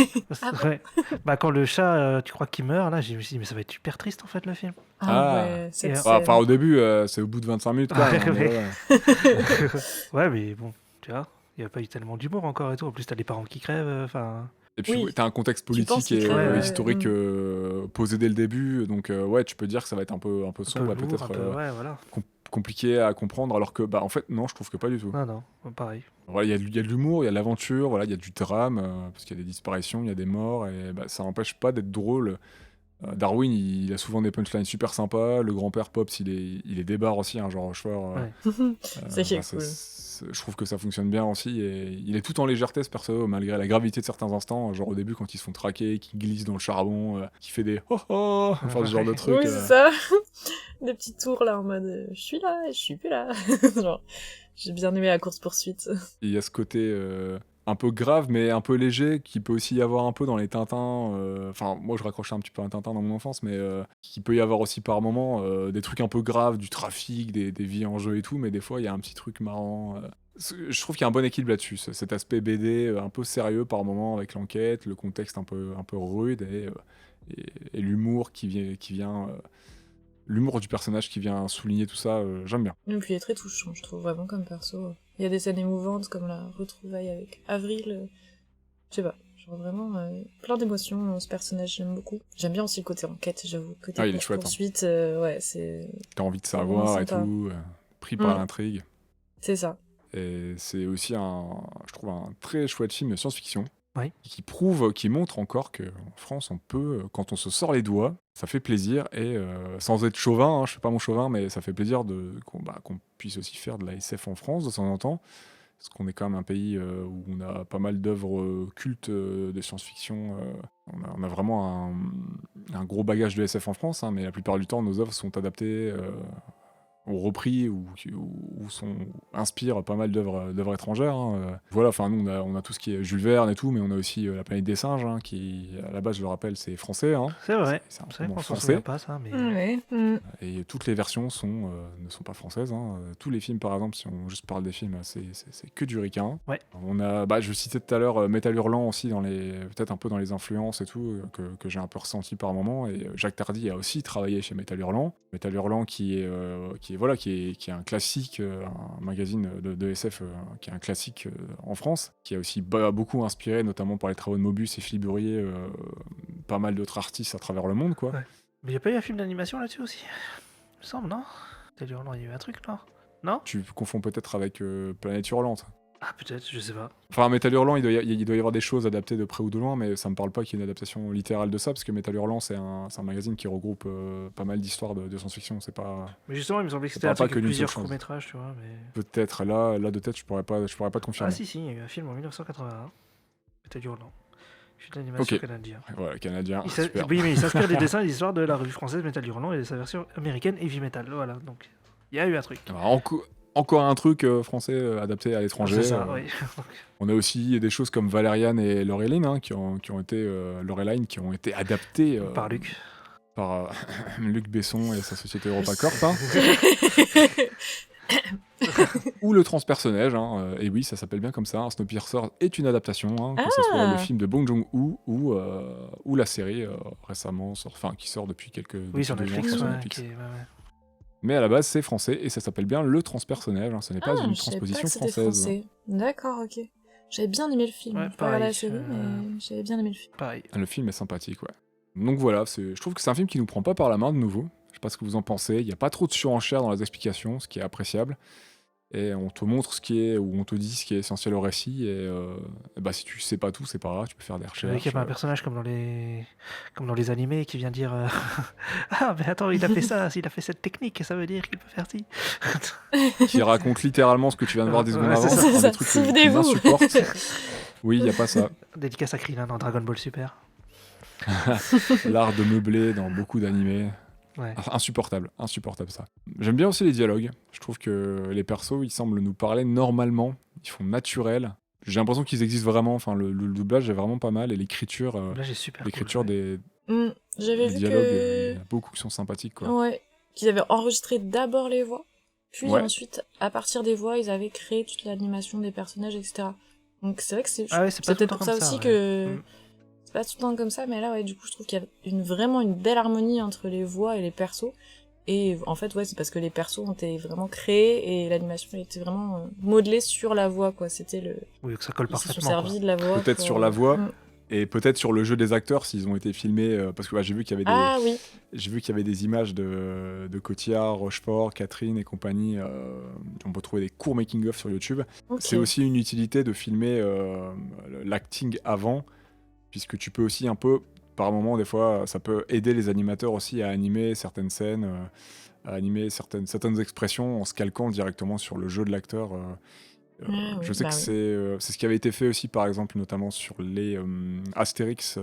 Ouais. Bah, quand le chat, tu crois qu'il meurt, là, je me suis dit, mais ça va être super triste, en fait, le film. Ah. Ouais, cette Et, scène. Enfin, au début, c'est au bout de 25 minutes, quoi. Ouais, hein, mais ouais. ouais. Ouais, mais bon, tu vois, il n'y a pas eu tellement d'humour encore et tout. En plus, t'as les parents qui crèvent, enfin... Et puis, Oui. t'as un contexte Tu penses politique et qu'il crève, historique posé dès le début, donc ouais, tu peux dire que ça va être un peu un peu sombre et lourd, peut-être un peu... Ouais, voilà. compliqué à comprendre, alors que, bah, en fait, non, je trouve que pas du tout. Non, pareil. Voilà, il y a de l'humour, il y a de l'aventure, voilà, il y a du drame, parce qu'il y a des disparitions, il y a des morts, et bah, ça n'empêche pas d'être drôle. Darwin, il a souvent des punchlines super sympas, le grand-père Pops, il est débarre aussi, hein, genre Rochefort. Ouais. C'est qui est cool. Je trouve que ça fonctionne bien aussi, et il est tout en légèreté ce perso, malgré la gravité de certains instants, genre au début quand ils se font traquer, qu'ils glissent dans le charbon, qui fait des oh oh, enfin ce genre de truc. Oui, c'est ça. Des petits tours là en mode je suis là et je suis plus là. Genre, j'ai bien aimé la course-poursuite. Il y a ce côté un peu grave, mais un peu léger, qui peut aussi y avoir un peu dans les Tintins. Enfin, moi, je raccrochais un petit peu à un Tintin dans mon enfance, mais qui peut y avoir aussi par moments des trucs un peu graves, du trafic, des vies en jeu et tout, mais des fois, il y a un petit truc marrant. Je trouve qu'il y a un bon équilibre là-dessus, cet aspect BD un peu sérieux par moments avec l'enquête, le contexte un peu rude et l'humour qui vient l'humour du personnage qui vient souligner tout ça, j'aime bien. Et puis il est très touchant, je trouve, vraiment comme perso. Il y a des scènes émouvantes comme la retrouvaille avec Avril. Je sais pas, genre vraiment plein d'émotions, ce personnage, j'aime beaucoup. J'aime bien aussi le côté enquête, j'avoue. Côté il est chouette. poursuite, ouais, c'est... T'as envie de vraiment savoir et sympa. tout, pris par l'intrigue. C'est ça. Et c'est aussi je trouve un très chouette film de science-fiction. Oui. Qui montre encore qu'en France, on peut, quand on se sort les doigts, ça fait plaisir, et sans être chauvin, hein, je fais pas mon chauvin, mais ça fait plaisir qu'on puisse aussi faire de la SF en France de temps en temps, parce qu'on est quand même un pays où on a pas mal d'œuvres cultes de science-fiction. On a vraiment un gros bagage de SF en France, hein, mais la plupart du temps, nos œuvres sont adaptées, ont repris ou inspirent pas mal d'œuvres étrangères. Hein. Voilà, enfin nous on a tout ce qui est Jules Verne et tout, mais on a aussi La planète des singes, hein, qui à la base, je le rappelle, c'est français. Hein. C'est vrai. C'est un C'est vrai roman qu'on s'en français. souvient pas, ça, mais... Ouais. Et toutes les versions ne sont pas françaises. Hein. Tous les films, par exemple, si on juste parle des films, c'est que du ricain. Ouais. On a, je citais tout à l'heure Métal Hurlant aussi, peut-être un peu dans les influences et tout, que j'ai un peu ressenti par moment. Et Jacques Tardy a aussi travaillé chez Métal Hurlant. Métal Hurlant qui est un classique, un magazine de SF qui est un classique en France, qui a aussi beaucoup inspiré, notamment par les travaux de Mobius et Philippe Burier, pas mal d'autres artistes à travers le monde, quoi. Ouais. Mais il n'y a pas eu un film d'animation là-dessus aussi? Il me semble, non? T'as Hurlant, il y a eu un truc, non? Tu confonds peut-être avec Planète Hurlante. Ah, peut-être, je sais pas. Enfin, Métal Hurlant, il doit y avoir des choses adaptées de près ou de loin, mais ça me parle pas qu'il y ait une adaptation littérale de ça, parce que Métal Hurlant, c'est un magazine qui regroupe pas mal d'histoires de science-fiction. C'est pas... Mais justement, il me semblait que Ça c'était un parle pas truc que avec d'une seule plusieurs chose. courts-métrages, tu vois, mais... Peut-être, là de tête, je pourrais pas te confirmer. Ah si, il y a eu un film en 1981. Métal Hurlant. Film d'animation Ok. canadien. Voilà, canadien, Il super. Oui, mais il s'inspire des dessins et des histoires de la revue française Métal Hurlant et de sa version américaine Heavy Metal. Voilà, donc il y a eu un truc. Alors, encore un truc français adapté à l'étranger. C'est ça, oui. On a aussi des choses comme Valériane et Laureline, hein, qui ont été adaptées Par Luc. par Luc Besson et sa société EuropaCorp. Hein. Ou le transpersonnage, hein, et oui, ça s'appelle bien comme ça. Hein, Snowpiercer est une adaptation, hein, que ce soit le film de Bong Joon-ho ou la série récemment, qui sort depuis Oui, sur 2 ans, Netflix, je crois, sur ouais, Netflix. ouais. Mais à la base, c'est français et ça s'appelle bien le transpersonnage. Hein, ce n'est pas une je savais transposition pas que c'était française. français. D'accord, ok. J'avais bien aimé le film. Ouais, J'ai pas regardé la pareil, série, mais j'avais bien aimé le film. Pareil. Le film est sympathique, ouais. Donc voilà, je trouve que c'est un film qui nous prend pas par la main de nouveau. Je sais pas ce que vous en pensez. Il n'y a pas trop de surenchère dans les explications, ce qui est appréciable. Et on te montre ou on te dit ce qui est essentiel au récit. Et bah, si tu sais pas tout, c'est pas grave, tu peux faire des Je savais recherches. qu'il y avait un personnage comme dans les animés qui vient dire ah, mais attends, il a fait ça, s'il a fait cette technique, ça veut dire qu'il peut faire ci. Qui raconte littéralement ce que tu viens de voir 10 secondes Ouais, avant. c'est ça. Enfin, C'est ça. des trucs qui Souvenez-vous. m'insupportent. Oui, il n'y a pas ça. Dédicace à Krillin dans Dragon Ball Super. L'art de meubler dans beaucoup d'animés. Ouais. Insupportable ça. J'aime bien aussi les dialogues. Je trouve que les persos, ils semblent nous parler normalement. Ils font naturel. J'ai l'impression qu'ils existent vraiment. Enfin, le doublage est vraiment pas mal. Et l'écriture, Là, j'ai super l'écriture cool, ouais. J'avais des vu dialogues, que... il y a beaucoup qui sont sympathiques, quoi. Ouais, qu'ils avaient enregistré d'abord les voix, puis Ouais. ensuite, à partir des voix, ils avaient créé toute l'animation des personnages, etc. Donc c'est vrai que c'est Ah ouais, c'est pas tout le peut-être temps pour ça comme ça, aussi ouais. que... Mm. C'est pas tout le temps comme ça, mais là, ouais, du coup, je trouve qu'il y a vraiment une belle harmonie entre les voix et les persos. Et en fait, ouais, c'est parce que les persos ont été vraiment créés et l'animation était vraiment modelée sur la voix, quoi. C'était le... Oui, que ça colle Ils se sont parfaitement, quoi. servis de la voix. Peut-être pour- sur la voix. Mm. Et peut-être sur le jeu des acteurs, s'ils ont été filmés, parce que j'ai vu qu'il y avait des, Ah oui, des images de Cotillard, Rochefort, Catherine et compagnie. On peut trouver des courts making-of sur YouTube. ok. C'est aussi une utilité de filmer l'acting avant, puisque tu peux aussi un peu, par moment, des fois, ça peut aider les animateurs aussi à animer certaines scènes, à animer certaines expressions en se calquant directement sur le jeu de l'acteur. Ah oui, Je sais bah que oui. c'est ce qui avait été fait aussi, par exemple, notamment sur les Astérix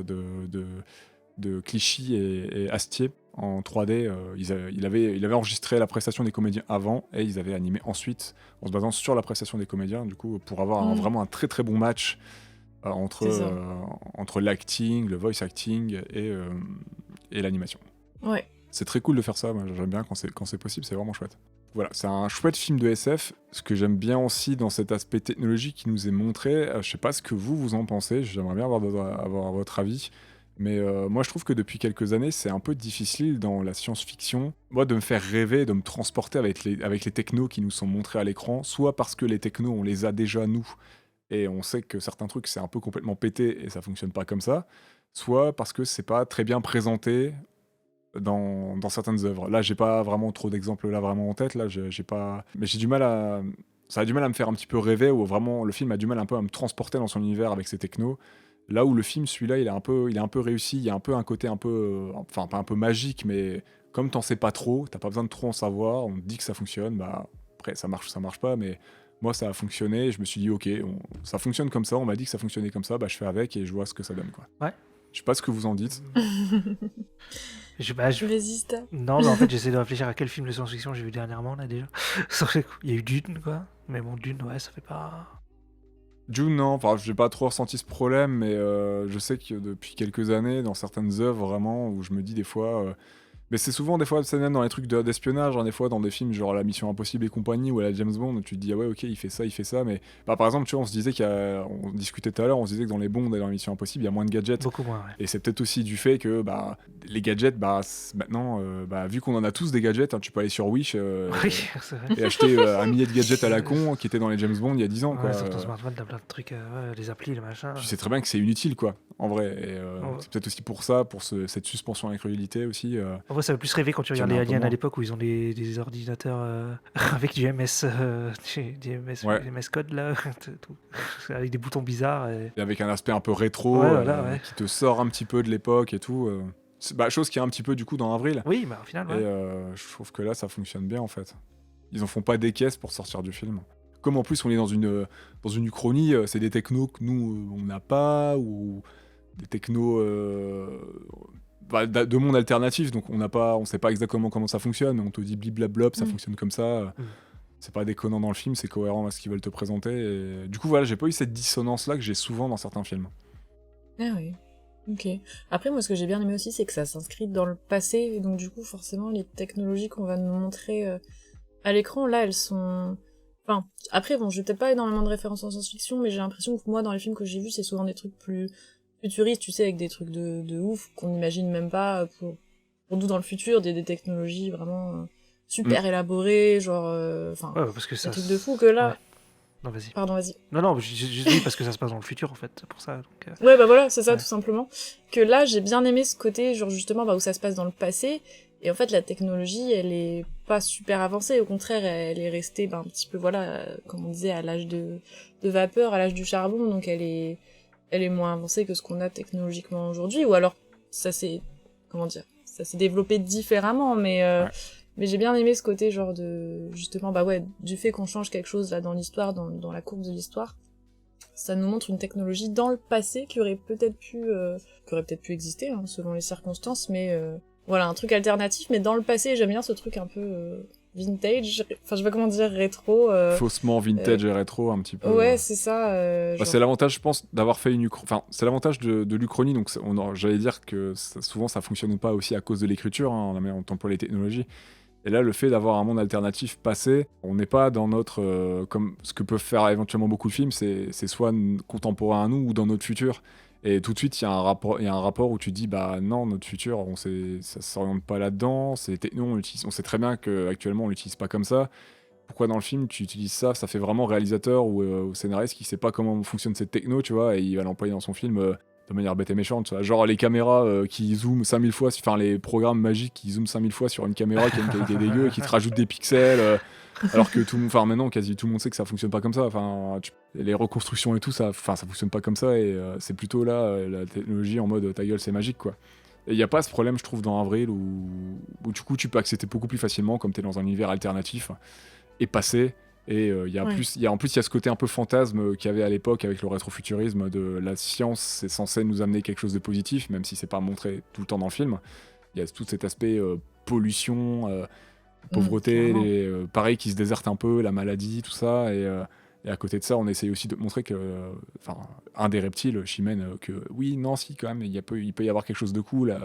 de Clichy et Astier en 3D. Il avait enregistré la prestation des comédiens avant et ils avaient animé ensuite en se basant sur la prestation des comédiens, du coup, pour avoir vraiment un très très bon match C'est ça. entre l'acting, le voice acting et l'animation. Ouais. C'est très cool de faire ça, moi j'aime bien quand c'est possible, c'est vraiment chouette. Voilà, c'est un chouette film de SF. Ce que j'aime bien aussi dans cet aspect technologique qui nous est montré, je sais pas ce que vous en pensez, j'aimerais bien avoir votre avis, mais moi je trouve que depuis quelques années, c'est un peu difficile dans la science-fiction, moi, de me faire rêver, de me transporter avec les technos qui nous sont montrés à l'écran, soit parce que les technos, on les a déjà nous, et on sait que certains trucs, c'est un peu complètement pété et ça fonctionne pas comme ça, soit parce que c'est pas très bien présenté dans certaines œuvres. Là, j'ai pas vraiment trop d'exemples là vraiment en tête. Là, j'ai pas, mais j'ai du mal à, ça a du mal à me faire un petit peu rêver, ou vraiment le film a du mal un peu à me transporter dans son univers avec ses technos. Là où le film, celui-là, il est un peu réussi. Il y a un peu un côté un peu, enfin pas un peu magique, mais comme t'en sais pas trop, t'as pas besoin de trop en savoir. On te dit que ça fonctionne, bah après ça marche pas, mais moi ça a fonctionné. Je me suis dit ok, ça fonctionne comme ça. On m'a dit que ça fonctionnait comme ça, bah je fais avec et je vois ce que ça donne, quoi. Ouais. Je sais pas ce que vous en dites. Je Je résiste. Non, mais en fait, j'essaie de réfléchir à quel film de science-fiction j'ai vu dernièrement, là, déjà. Sur les coups. Il y a eu Dune, quoi. Mais bon, Dune, ouais, ça fait pas... Dune, non, enfin, j'ai pas trop ressenti ce problème, mais je sais que depuis quelques années, dans certaines œuvres, vraiment, où je me dis des fois... mais c'est souvent, des fois, c'est même dans les trucs d'espionnage, hein, des fois, dans des films genre La Mission Impossible et compagnie, ou à la James Bond, tu te dis, ah ouais, ok, il fait ça, mais... Bah, par exemple, tu vois, on se disait on discutait tout à l'heure, on se disait que dans les Bonds et dans la Mission Impossible, il y a moins de gadgets. Beaucoup moins, ouais. Et c'est peut-être aussi du fait que bah, les gadgets, bah, maintenant, bah, vu qu'on en a tous des gadgets, hein, tu peux aller sur Wish Oui, c'est vrai. et acheter un millier de gadgets à la con qui étaient dans les James Bond il y a 10 ans. Ouais, Quoi. sur ton smartphone, t'as plein de trucs, ouais, les applis, les machins. Tu sais très bien que c'est inutile, quoi, en vrai. Et Ouais. c'est peut-être aussi pour ça, cette suspension à l'incrédulité aussi. En vrai, ça veut plus rêver quand tu J'en regardes ai les un peu aliens à moins. l'époque où ils ont des ordinateurs avec du MS, du MS, Ouais. du MS code, là, tout. Avec des boutons bizarres. Et... Et avec un aspect un peu rétro, Ouais, voilà, ouais. qui te sort un petit peu de l'époque et tout. Bah, chose qui est un petit peu du coup dans Avril. Oui, bah au final, Et ouais. je trouve que là, ça fonctionne bien en fait. Ils en font pas des caisses pour sortir du film. Comme en plus on est dans une uchronie, c'est des technos que nous on n'a pas, ou des technos bah, de monde alternatif, donc on sait pas exactement comment ça fonctionne. On te dit bliblablop, ça Mm. fonctionne comme ça. C'est pas déconnant dans le film, c'est cohérent avec ce qu'ils veulent te présenter. Et du coup voilà, j'ai pas eu cette dissonance là que j'ai souvent dans certains films. Ah oui. Ok. Après, moi, ce que j'ai bien aimé aussi, c'est que ça s'inscrit dans le passé, et donc du coup, forcément, les technologies qu'on va nous montrer à l'écran, là, elles sont... Enfin, après, bon, j'ai peut-être pas énormément de références en science-fiction, mais j'ai l'impression que moi, dans les films que j'ai vus, c'est souvent des trucs plus futuristes, tu sais, avec des trucs de ouf qu'on n'imagine même pas pour nous dans le futur, des technologies vraiment super élaborées, genre... Enfin, Ouais, parce que des ça... trucs de fou que là... Ouais. Non, vas-y. Pardon, vas-y. Non, je dis parce que ça se passe dans le futur, en fait, c'est pour ça. Donc, Ouais, bah voilà, c'est ça, Ouais. tout simplement. Que là, j'ai bien aimé ce côté, genre justement, bah, où ça se passe dans le passé. Et en fait, la technologie, elle est pas super avancée. Au contraire, elle est restée, bah, un petit peu, voilà, comme on disait, à l'âge de vapeur, à l'âge du charbon. Donc, elle est moins avancée que ce qu'on a technologiquement aujourd'hui. Ou alors, ça s'est développé différemment, mais Ouais. mais j'ai bien aimé ce côté, genre justement, bah ouais, du fait qu'on change quelque chose, là, dans l'histoire, dans la courbe de l'histoire. ça nous montre une technologie dans le passé qui aurait peut-être pu exister, hein, selon les circonstances, mais voilà, un truc alternatif, mais dans le passé, j'aime bien ce truc un peu vintage, enfin je sais pas comment dire, rétro. Faussement vintage et rétro, un petit peu. Ouais, c'est ça. C'est l'avantage, je pense, d'avoir fait une Enfin, c'est l'avantage de l'Uchronie, donc j'allais dire que souvent ça fonctionne pas aussi à cause de l'écriture, hein, la manière dont on emploie les technologies. Et là, le fait d'avoir un monde alternatif passé, on n'est pas dans notre... comme ce que peuvent faire éventuellement beaucoup de films, c'est soit contemporain à nous ou dans notre futur. Et tout de suite, il y a un rapport où tu te dis, bah non, notre futur, ça s'oriente pas là-dedans, c'est techno, on sait très bien qu'actuellement on l'utilise pas comme ça. Pourquoi dans le film tu utilises ça? Ça fait vraiment réalisateur ou scénariste qui sait pas comment fonctionne cette techno, tu vois, et il va l'employer dans son film de manière bête et méchante, tu vois. Genre les caméras qui zooment 5000 fois, enfin les programmes magiques qui zooment 5000 fois sur une caméra qui a une qualité dégueu et qui te rajoutent des pixels, alors que maintenant quasi tout le monde sait que ça fonctionne pas comme ça. Enfin, les reconstructions et tout, ça fonctionne pas comme ça, et c'est plutôt là la technologie en mode ta gueule c'est magique, quoi. Et il n'y a pas ce problème, je trouve, dans Avril où du coup tu peux accepter beaucoup plus facilement comme t'es dans un univers alternatif et passé. Et il y a ce côté un peu fantasme qu'il y avait à l'époque avec le rétrofuturisme de la science, c'est censé nous amener quelque chose de positif, même si c'est pas montré tout le temps dans le film. Il y a tout cet aspect pollution, pauvreté, pareil qui se déserte un peu, la maladie, tout ça. Et à côté de ça, on essaye aussi de montrer que, un des reptiles, Chimène, que oui, non, si, quand même, il peut y avoir quelque chose de cool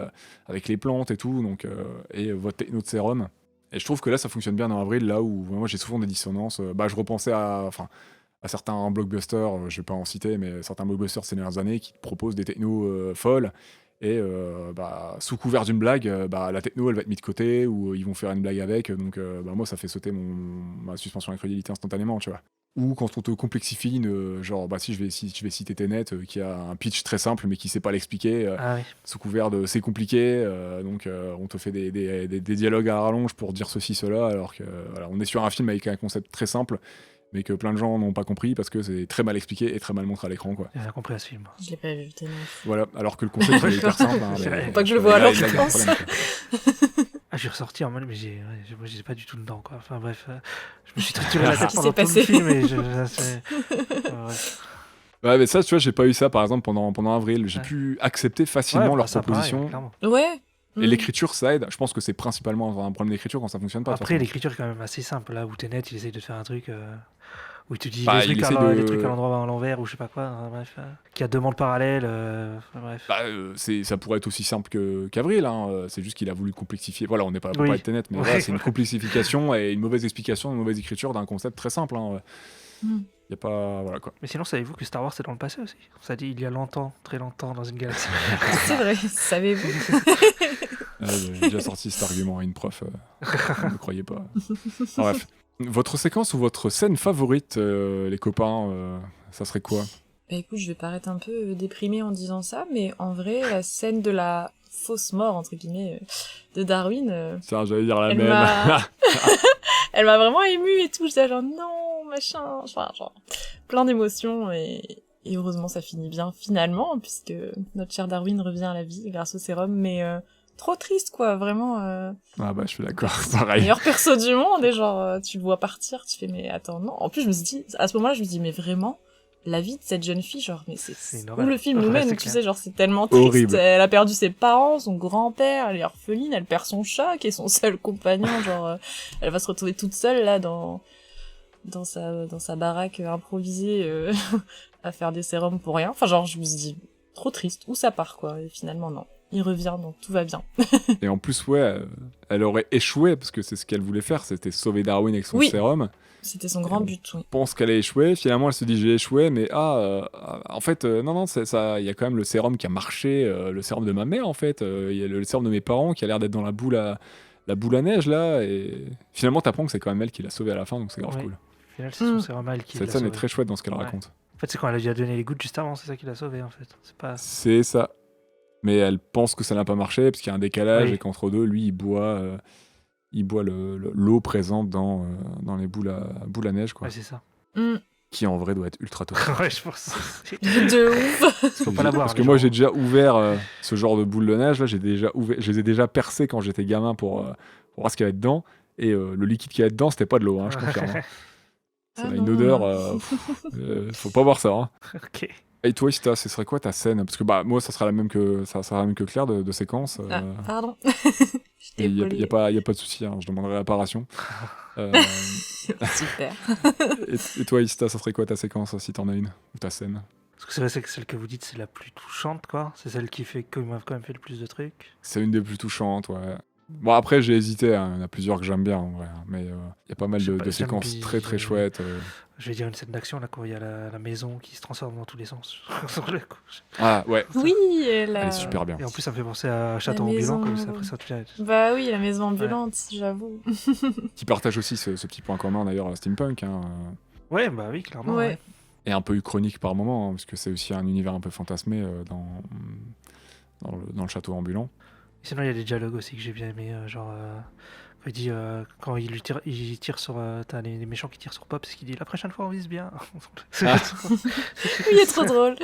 avec les plantes et tout, donc, et votre techno de sérum. Et je trouve que là, ça fonctionne bien dans Avril, là où moi j'ai souvent des dissonances. Je repensais à certains blockbusters, je vais pas en citer, mais certains blockbusters ces dernières années qui te proposent des technos folles. Et sous couvert d'une blague, la techno elle va être mise de côté ou ils vont faire une blague avec. Donc moi, ça fait sauter ma suspension d'incrédulité instantanément, tu vois. Ou quand on te complexifie, si je vais citer Tenet, qui a un pitch très simple mais qui sait pas l'expliquer, sous couvert de c'est compliqué, donc on te fait des dialogues à rallonge pour dire ceci, cela, alors que on est sur un film avec un concept très simple, mais que plein de gens n'ont pas compris parce que c'est très mal expliqué et très mal montré à l'écran, quoi. J'ai rien compris à ce film. Je l'ai pas vu, Tenet. Voilà, alors que le concept est hyper simple. Faut pas que je le vois alors, je pense. Je suis ressorti en mode, mais j'étais pas du tout dedans, quoi. Enfin bref, je me suis trituré la tête Qu'est-ce pendant qui tout s'est le film et Ouais, mais ça, tu vois, j'ai pas eu ça, par exemple, pendant Avril. J'ai pu accepter facilement leurs propositions. Ouais. Et l'écriture, ça aide. Je pense que c'est principalement un problème d'écriture quand ça fonctionne pas. Après, l'écriture est quand même assez simple. Là où Tenet, il essaye de faire un truc où tu dis Bah, les trucs à l'endroit à l'envers ou je sais pas quoi. Bref, qui a deux mondes parallèles. Bref. Ça pourrait être aussi simple qu'Avril. Hein. C'est juste qu'il a voulu complexifier. Voilà, on n'est pas là pour parler de Tenet, mais voilà, c'est une complexification et une mauvaise explication, une mauvaise écriture d'un concept très simple. Hein. Y a pas, voilà, quoi. Mais sinon, savez-vous que Star Wars c'est dans le passé aussi? Ça dit il y a longtemps, très longtemps, dans une galaxie. C'est vrai, savez-vous? J'ai déjà sorti cet argument à une prof. Ne croyez pas. Bref. Votre séquence ou votre scène favorite, les copains, ça serait quoi? Bah écoute, je vais paraître un peu déprimée en disant ça, mais en vrai, la scène de la fausse mort, entre guillemets, de Darwin... ça, j'allais dire la même. Elle m'a vraiment émue et tout, j'étais genre non, machin, genre plein d'émotions et heureusement ça finit bien finalement, puisque notre cher Darwin revient à la vie grâce au sérum, mais trop triste quoi, vraiment. Ah bah je suis d'accord, pareil. Meilleur perso du monde et genre tu le vois partir, tu fais mais attends non. En plus je me suis dit, à ce moment-là je me suis dit mais vraiment, la vie de cette jeune fille, genre mais c'est où le film nous mène, tu sais, genre c'est tellement triste. Horrible. Elle a perdu ses parents, son grand-père, elle est orpheline, elle perd son chat qui est son seul compagnon, genre elle va se retrouver toute seule là dans sa baraque improvisée à faire des sérums pour rien. Enfin genre je me suis dit trop triste, où ça part quoi, et finalement non. Il revient, donc tout va bien. Et en plus, elle aurait échoué, parce que c'est ce qu'elle voulait faire, c'était sauver Darwin avec son sérum. C'était son grand but, oui. Je pense qu'elle a échoué, finalement elle se dit j'ai échoué, mais en fait, non, il y a quand même le sérum qui a marché, le sérum de ma mère en fait, il y a le sérum de mes parents qui a l'air d'être dans la boule à neige là, et finalement t'apprends que c'est quand même elle qui l'a sauvé à la fin, donc c'est grave cool. Au final, c'est son sérum à elle qui l'a Cette scène sauvé. est très chouette dans ce qu'elle raconte. En fait, c'est quand elle lui a donné les gouttes juste avant, c'est ça qui l'a sauvé en fait. C'est ça. Mais elle pense que ça n'a pas marché parce qu'il y a un décalage et qu'entre deux, lui, il boit l'eau présente dans les boules à neige, quoi. Ouais, c'est ça. Qui en vrai doit être ultra toxique. Ouais, je pense. De ouf. Faut pas l'avoir. Parce que moi, j'ai déjà ouvert ce genre de boules de neige là. Je les ai déjà percées quand j'étais gamin pour voir ce qu'il y avait dedans. Et le liquide qu'il y avait dedans, c'était pas de l'eau, hein, je confirme. Ça Ah a une non, odeur. non. Faut pas voir ça. Hein. Ok. Et toi, Ista, ce serait quoi ta scène? Parce que bah moi, ça sera la même que Claire de séquence. Ah, pardon. Je Il t'ai y a, volé. y a pas de souci. Hein, je demanderai réparation. Euh, Super. et toi, Ista, ça serait quoi ta séquence si t'en as une ou ta scène? Parce que c'est vrai, c'est que celle que vous dites, c'est la plus touchante, quoi. C'est celle qui m'a quand même fait le plus de trucs. C'est une des plus touchantes, ouais. Bon, après, j'ai hésité, hein. Il y en a plusieurs que j'aime bien, en vrai. Hein. Mais il y a pas mal Je sais de pas, j'aime séquences bien- très très chouettes. Je vais dire une scène d'action, là, quand il y a la maison qui se transforme dans tous les sens. Sur le coup. Ah, ouais, Oui, elle est super bien. Et en plus, ça me fait penser à Château ambulant, maison. comme ça, après ça devient... Bah oui, la maison ambulante, j'avoue. Qui partage aussi ce petit point commun, d'ailleurs, à Steampunk. Hein. Ouais, bah oui, clairement. Ouais. Ouais. Et un peu uchronique par moment, hein, parce que c'est aussi un univers un peu fantasmé dans le château ambulant. Sinon, il y a des dialogues aussi que j'ai bien aimé, genre... quand il dit, quand il tire sur... t'as les méchants qui tirent sur Pop, c'est qu'il dit « La prochaine fois, on vise bien !» Ah. Il est trop drôle.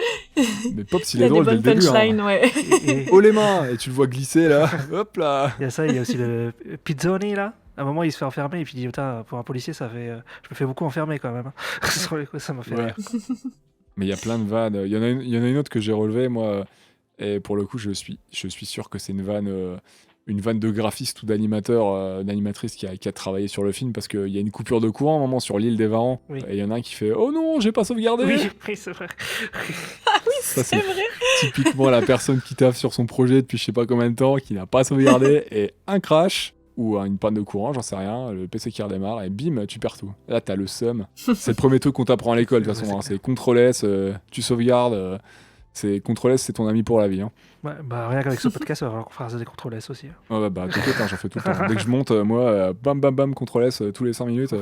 Mais Pops, il Il a est des drôle dès le bonnes début. Hein. punchlines, ouais. Et Oh les mains! Et tu le vois glisser là. Hop là! il y a ça, il y a aussi le Pizzoni, là. À un moment, il se fait enfermer et puis il dit « Putain, pour un policier, ça fait... je me fais beaucoup enfermer, quand même. hein. » Sur les coups, ça m'a fait Ouais. rire. Mais il y a plein de vannes. Il y en a une autre que j'ai relevée, moi. Et pour le coup, je suis sûr que c'est une vanne de graphiste ou d'animateur, d'animatrice qui a travaillé sur le film parce qu'il y a une coupure de courant à un moment sur l'île des Varans. Oui. Et il y en a un qui fait « Oh non, j'ai pas sauvegardé !» Oui, c'est vrai. Ça, C'est vrai. typiquement la personne qui taffe sur son projet depuis je sais pas combien de temps, qui n'a pas sauvegardé, et un crash ou une panne de courant, j'en sais rien, le PC qui redémarre et bim, tu perds tout. Là, t'as le seum. C'est le premier truc qu'on t'apprend à l'école, de toute façon. Hein, c'est CTRL-S, tu sauvegardes. C'est CTRL-S, c'est ton ami pour la vie. Hein. Ouais, bah, rien qu'avec ce podcast, on va falloir qu'on fasse des contrôles S aussi. hein. Ouais, bah t'inquiète, hein, j'en fais tout le temps. Dès que je monte, moi, bam bam bam, CTRL-S tous les 5 minutes.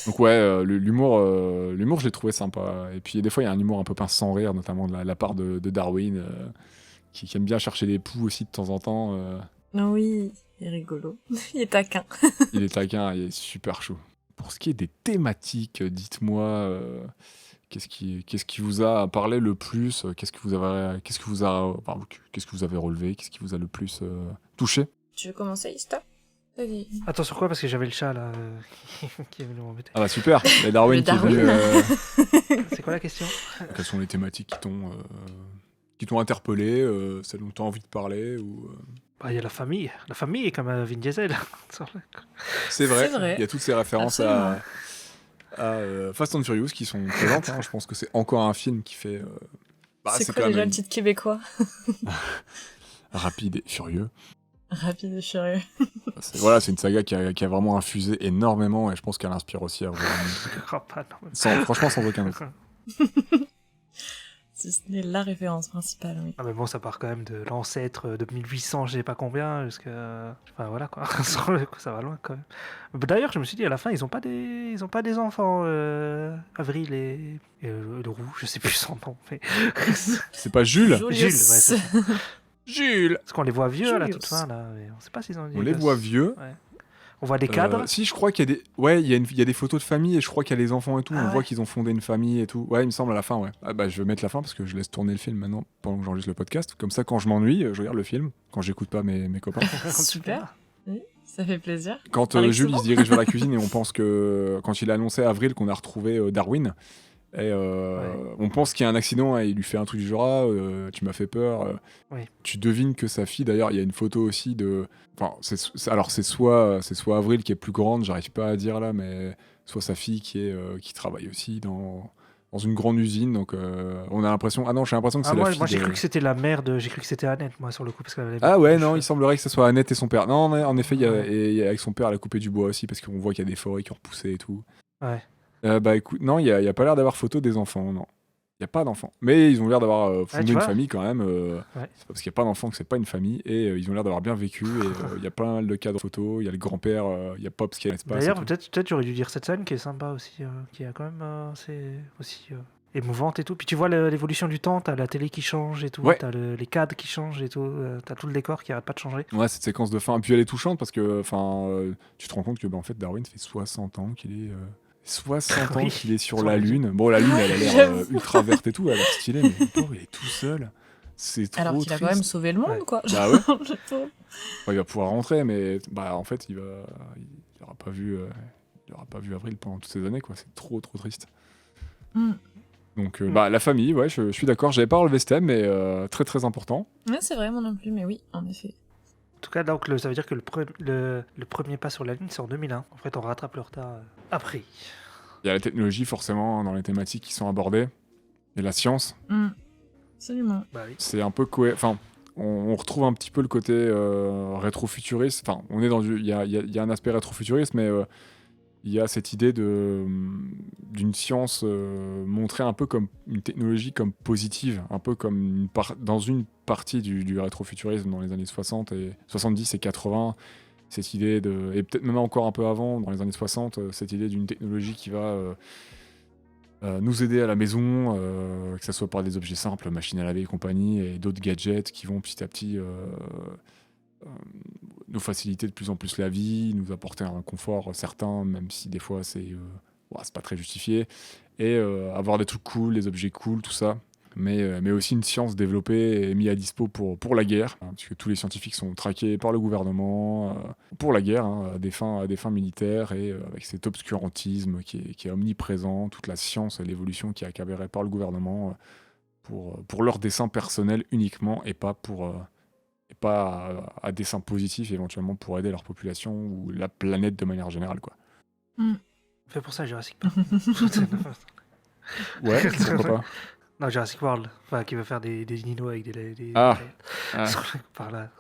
Donc ouais, l'humour, je l'ai trouvé sympa. Et puis des fois, il y a un humour un peu pince sans rire, notamment de la part de Darwin, qui aime bien chercher des poux aussi de temps en temps. Oui, il est rigolo. Il est taquin. Il est taquin, il est super chou. Pour ce qui est des thématiques, dites-moi, qu'est-ce qui vous a parlé le plus? Qu'est-ce que vous avez relevé? Qu'est-ce qui vous a le plus touché? Tu veux commencer, Ista? Vas-y. Attends, sur quoi? Parce que j'avais le chat, là, qui est venu m'embêter. Ah bah super, il y a Darwin Le qui est venu. C'est quoi la question? Quelles sont les thématiques qui t'ont interpellé, celles dont tu as envie de parler ou, Bah, il y a la famille. La famille est comme Vin Diesel. C'est vrai, C'est vrai. il y a toutes ces références Absolument. à Fast and Furious qui sont présentes. Hein. Je pense que c'est encore un film qui fait. C'est quand quoi même déjà le titre québécois? rapide et furieux. Rapide et furieux. C'est une saga qui a vraiment infusé énormément et je pense qu'elle inspire aussi à Oh, pas, non, franchement, sans aucun doute. Si ce n'est la référence principale, oui. Ah, mais bon, ça part quand même de l'ancêtre de 1800, je sais pas combien, jusqu'à. Enfin, voilà, quoi. Sur le coup, ça va loin, quand même. D'ailleurs, je me suis dit, à la fin, ils ont pas des enfants, Avril et le roux, je sais plus son nom. Mais... C'est pas Jules? Julius. Jules, ouais, c'est ça. Jules! Parce qu'on les voit vieux à la Julius. toute fin, là. Mais on sait pas s'ils ont des On les gosses. voit vieux. Ouais. On voit des cadres. Si, je crois qu'il y a des. Ouais, il y a des photos de famille et je crois qu'il y a les enfants et tout. Ah On ouais. voit qu'ils ont fondé une famille et tout. Ouais, il me semble à la fin, ouais. Ah bah, je vais mettre la fin parce que je laisse tourner le film maintenant pendant que j'enregistre le podcast. Comme ça, quand je m'ennuie, je regarde le film. Quand j'écoute pas mes copains. Super. Oui, ça fait plaisir. Quand Avec Jules il souvent. se dirige vers la cuisine et on pense que. Quand il a annoncé à Avril qu'on a retrouvé Darwin. Et on pense qu'il y a un accident et il lui fait un truc du genre tu m'as fait peur. Oui. Tu devines que sa fille, d'ailleurs, il y a une photo aussi de. Enfin, c'est soit Avril qui est plus grande, j'arrive pas à dire là, mais soit sa fille qui travaille aussi dans une grande usine. Donc on a l'impression. Ah non, j'ai l'impression que c'est la fille. Moi, j'ai de- cru que c'était la mère de. J'ai cru que c'était Annette, moi, sur le coup. Parce qu'elle avait Ah ouais, les non, cheveux. il semblerait que ce soit Annette et son père. Non, en effet, avec son père, elle a coupé du bois aussi parce qu'on voit qu'il y a des forêts qui ont repoussé et tout. Ouais. Bah écoute, non, il y a pas l'air d'avoir photo des enfants, non. Il y a pas d'enfants. Mais ils ont l'air d'avoir fondé tu une vois. famille quand même. Ouais. C'est pas parce qu'il n'y a pas d'enfants que c'est pas une famille. Et ils ont l'air d'avoir bien vécu. Et il y a pas mal de cadres photos. Il y a le grand-père, il y a Pops qui est à l'espace. D'ailleurs, et tout. peut-être j'aurais dû dire cette scène qui est sympa aussi, qui est quand même assez aussi émouvante et tout. Puis tu vois l'évolution du temps, t'as la télé qui change et tout, Ouais. t'as les cadres qui changent et tout, t'as tout le décor qui arrête pas de changer. Ouais, cette séquence de fin. Et puis elle est touchante parce que tu te rends compte que en fait, Darwin, ça fait 60 ans qu'il est. 60 ans Oui, qu'il est sur sur la la Lune. Bon, la Lune, elle a l'air J'avoue. ultra verte et tout, elle a l'air stylée, mais le pauvre, il est tout seul. C'est trop Alors qu'il a quand même triste. sauvé le monde, Ouais. quoi. Bah ouais. Le pauvre. Il va pouvoir rentrer, mais en fait, il aura pas vu il n'aura pas vu Avril pendant toutes ces années, quoi. C'est trop triste. Mm. Donc, la famille, ouais, je suis d'accord. J'avais pas relevé ce thème, mais très important. Ouais, c'est vrai, moi non plus, mais oui, en effet. En tout cas, donc, ça veut dire que le premier pas sur la Lune, c'est en 2001. En fait, on rattrape le retard après. Il y a la technologie, forcément, dans les thématiques qui sont abordées, et la science. Absolument. Bah oui. C'est un peu enfin, on retrouve un petit peu le côté rétro-futuriste. Enfin, on est dans il y a un aspect rétro-futuriste, mais il y a cette idée d'une science montrée un peu comme une technologie comme positive, un peu comme dans une partie du rétrofuturisme dans les années 60 et 70 et 80. Cette idée et peut-être même encore un peu avant, dans les années 60, cette idée d'une technologie qui va nous aider à la maison, que ce soit par des objets simples, machines à laver et compagnie, et d'autres gadgets qui vont petit à petit nous faciliter de plus en plus la vie, nous apporter un confort certain, même si des fois c'est pas très justifié, et avoir des trucs cool, des objets cool, tout ça. Mais aussi une science développée et mise à dispo pour la guerre, hein, puisque tous les scientifiques sont traqués par le gouvernement pour la guerre, hein, à des fins militaires, et avec cet obscurantisme qui est omniprésent, toute la science et l'évolution qui est accaparée par le gouvernement pour leur dessein personnel uniquement, et pas à dessein positif, éventuellement pour aider leur population ou la planète de manière générale, quoi. Fait pour ça Jurassic Park. Ouais, pourquoi pas. Non, Jurassic World, enfin, qui veut faire des dinos avec des par là.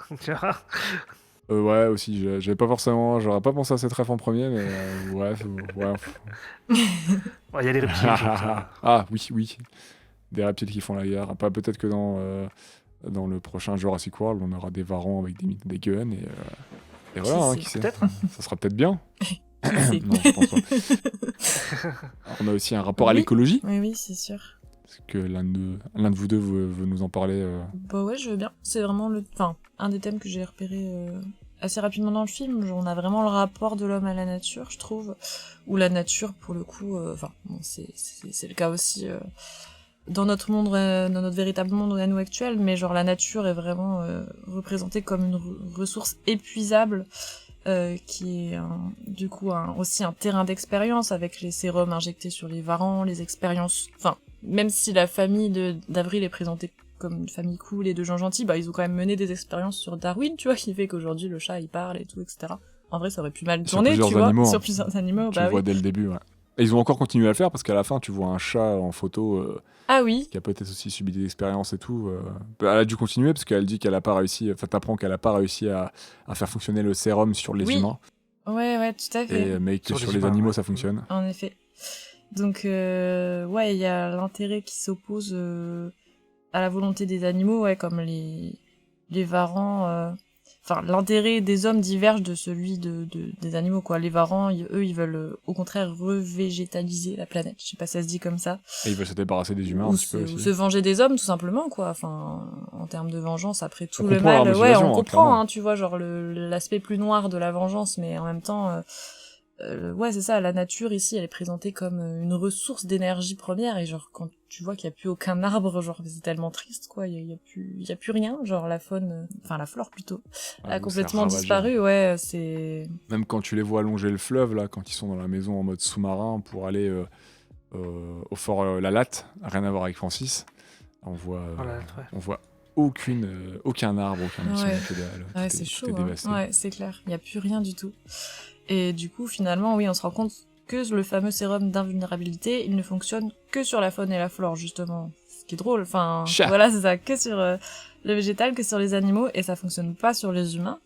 Ouais, aussi, j'avais pas forcément, j'aurais pas pensé à cette ref en premier, mais ouais. Il y a des reptiles. Ah, oui. Des reptiles qui font la guerre. Pas peut-être que dans le prochain Jurassic World, on aura des varans avec des guns, et voilà, hein, qui sait. Peut-être. Ça sera peut-être bien. C'est- Non, je pense pas. On a aussi un rapport à Oui. l'écologie. Oui, c'est sûr. Est-ce que l'un de vous deux veut nous en parler Bah ouais, je veux bien. C'est vraiment un des thèmes que j'ai repéré assez rapidement dans le film. Genre, on a vraiment le rapport de l'homme à la nature, je trouve. Où la nature, pour le coup, c'est le cas aussi dans notre monde, dans notre véritable monde à nous actuel, mais genre la nature est vraiment représentée comme une ressource épuisable, qui est du coup aussi un terrain d'expérience avec les sérums injectés sur les varans, les expériences. Enfin, même si la famille d'Avril est présentée comme une famille cool et de gens gentils, bah ils ont quand même mené des expériences sur Darwin, tu vois, qui fait qu'aujourd'hui le chat il parle et tout, etc. En vrai, ça aurait pu mal Sur tourner, plusieurs tu vois, animaux, sur hein. plusieurs animaux. Tu Bah le vois oui. dès le début, ouais. Et ils ont encore continué à le faire, parce qu'à la fin, tu vois un chat en photo Ah oui. qui a peut-être aussi subi des expériences et tout. Elle a dû continuer, parce qu'elle dit qu'elle a pas réussi, enfin t'apprends qu'elle a pas réussi à faire fonctionner le sérum sur les Oui. humains, Ouais, tout à fait. mais que Sur sur les les humains, animaux ouais. ça fonctionne. En effet. Donc, ouais, il y a l'intérêt qui s'oppose à la volonté des animaux, ouais, comme les varans. Enfin, l'intérêt des hommes diverge de celui des animaux, quoi. Les varans, eux, ils veulent au contraire revégétaliser la planète. Je sais pas si ça se dit comme ça. Et ils veulent se débarrasser des humains un Ou petit peu ou aussi. se venger des hommes, tout simplement, quoi. Enfin, en termes de vengeance, après tout On le comprend leur mal. Ouais, motivation, on hein, comprend, clairement. hein, tu vois, genre l'aspect plus noir de la vengeance, mais en même temps, ouais, c'est ça, la nature ici, elle est présentée comme une ressource d'énergie première, et genre, quand tu vois qu'il y a plus aucun arbre, genre, c'est tellement triste, quoi, il y a plus rien, genre, la faune, enfin, la flore plutôt, Ah, a vous, complètement c'est ravagé. disparu, ouais, c'est... Même quand tu les vois allonger le fleuve, là, quand ils sont dans la maison en mode sous-marin pour aller au fort La Latte, rien à voir avec Francis, on voit, Voilà, ouais. on voit aucun arbre, aucun buisson, Ouais. que dalle. Ouais, Tout c'est tout chaud, est hein. dévasté. Ouais, c'est clair, il y a plus rien du tout. Et du coup, finalement, oui, on se rend compte que le fameux sérum d'invulnérabilité, il ne fonctionne que sur la faune et la flore, justement. Ce qui est drôle, enfin, Chat. voilà, c'est ça, que sur le végétal, que sur les animaux, et ça fonctionne pas sur les humains.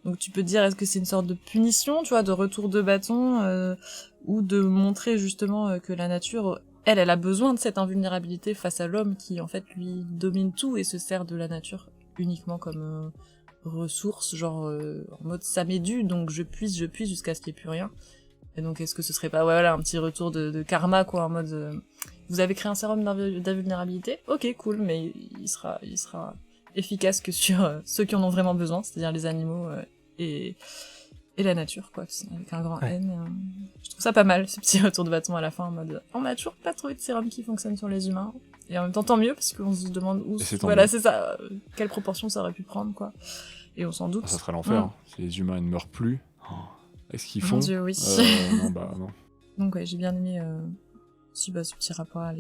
Donc tu peux te dire, est-ce que c'est une sorte de punition, tu vois, de retour de bâton, ou de montrer justement que la nature, elle a besoin de cette invulnérabilité face à l'homme qui, en fait, lui domine tout et se sert de la nature uniquement comme ressource, genre en mode ça m'est dû, donc je puise jusqu'à ce qu'il n'y ait plus rien. Et donc est-ce que ce serait pas voilà un petit retour de karma, quoi, en mode vous avez créé un sérum d'invulnérabilité, ok cool, mais il sera efficace que sur ceux qui en ont vraiment besoin, c'est-à-dire les animaux et la nature, quoi, avec un grand Ouais. N. Je trouve ça pas mal, ce petit retour de bâton à la fin, en mode on a toujours pas trouvé de sérum qui fonctionne sur les humains. Et en même temps, tant mieux, parce qu'on se demande où... Et c'est tant Voilà, mieux. c'est ça, quelle proportion ça aurait pu prendre, quoi. Et on s'en doute. Ah, ça serait l'enfer. Mm. hein. Si les humains ne meurent plus, ce qu'ils Mon font. Dieu, oui. Non, bah non. Donc ouais, j'ai bien aimé ce petit rapport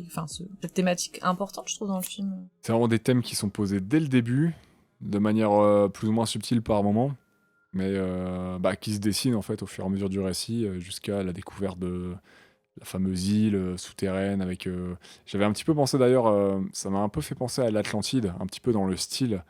cette thématique importante, je trouve, dans le film. C'est vraiment des thèmes qui sont posés dès le début, de manière plus ou moins subtile par moment, mais qui se dessinent en fait au fur et à mesure du récit, jusqu'à la découverte de la fameuse île souterraine avec... J'avais un petit peu pensé d'ailleurs, ça m'a un peu fait penser à l'Atlantide, un petit peu dans le style,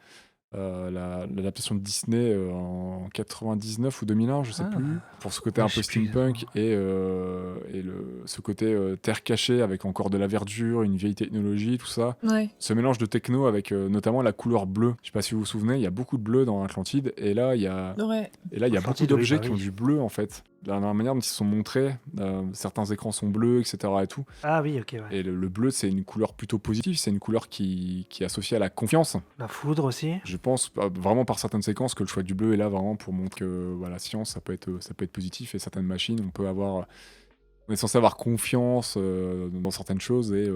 l'adaptation de Disney en 99 ou 2001, je sais plus, pour ce côté Ouais, un je peu sais plus steampunk ce côté terre cachée avec encore de la verdure, une vieille technologie, tout ça. Ouais. Ce mélange de techno avec notamment la couleur bleue. Je sais pas si vous vous souvenez, il y a beaucoup de bleu dans Atlantide et là il y a Ouais. beaucoup Atlantide, d'objets oui, bah qui ont oui. du bleu en fait. Dans la manière dont ils sont montrés, certains écrans sont bleus, etc. et tout. Ah oui, ok, ouais. Et le bleu, c'est une couleur plutôt positive, c'est une couleur qui est associée à la confiance. La foudre aussi. Je pense vraiment par certaines séquences que le choix du bleu est là vraiment pour montrer que la science, ça peut être positif et certaines machines, on est censé avoir confiance dans certaines choses et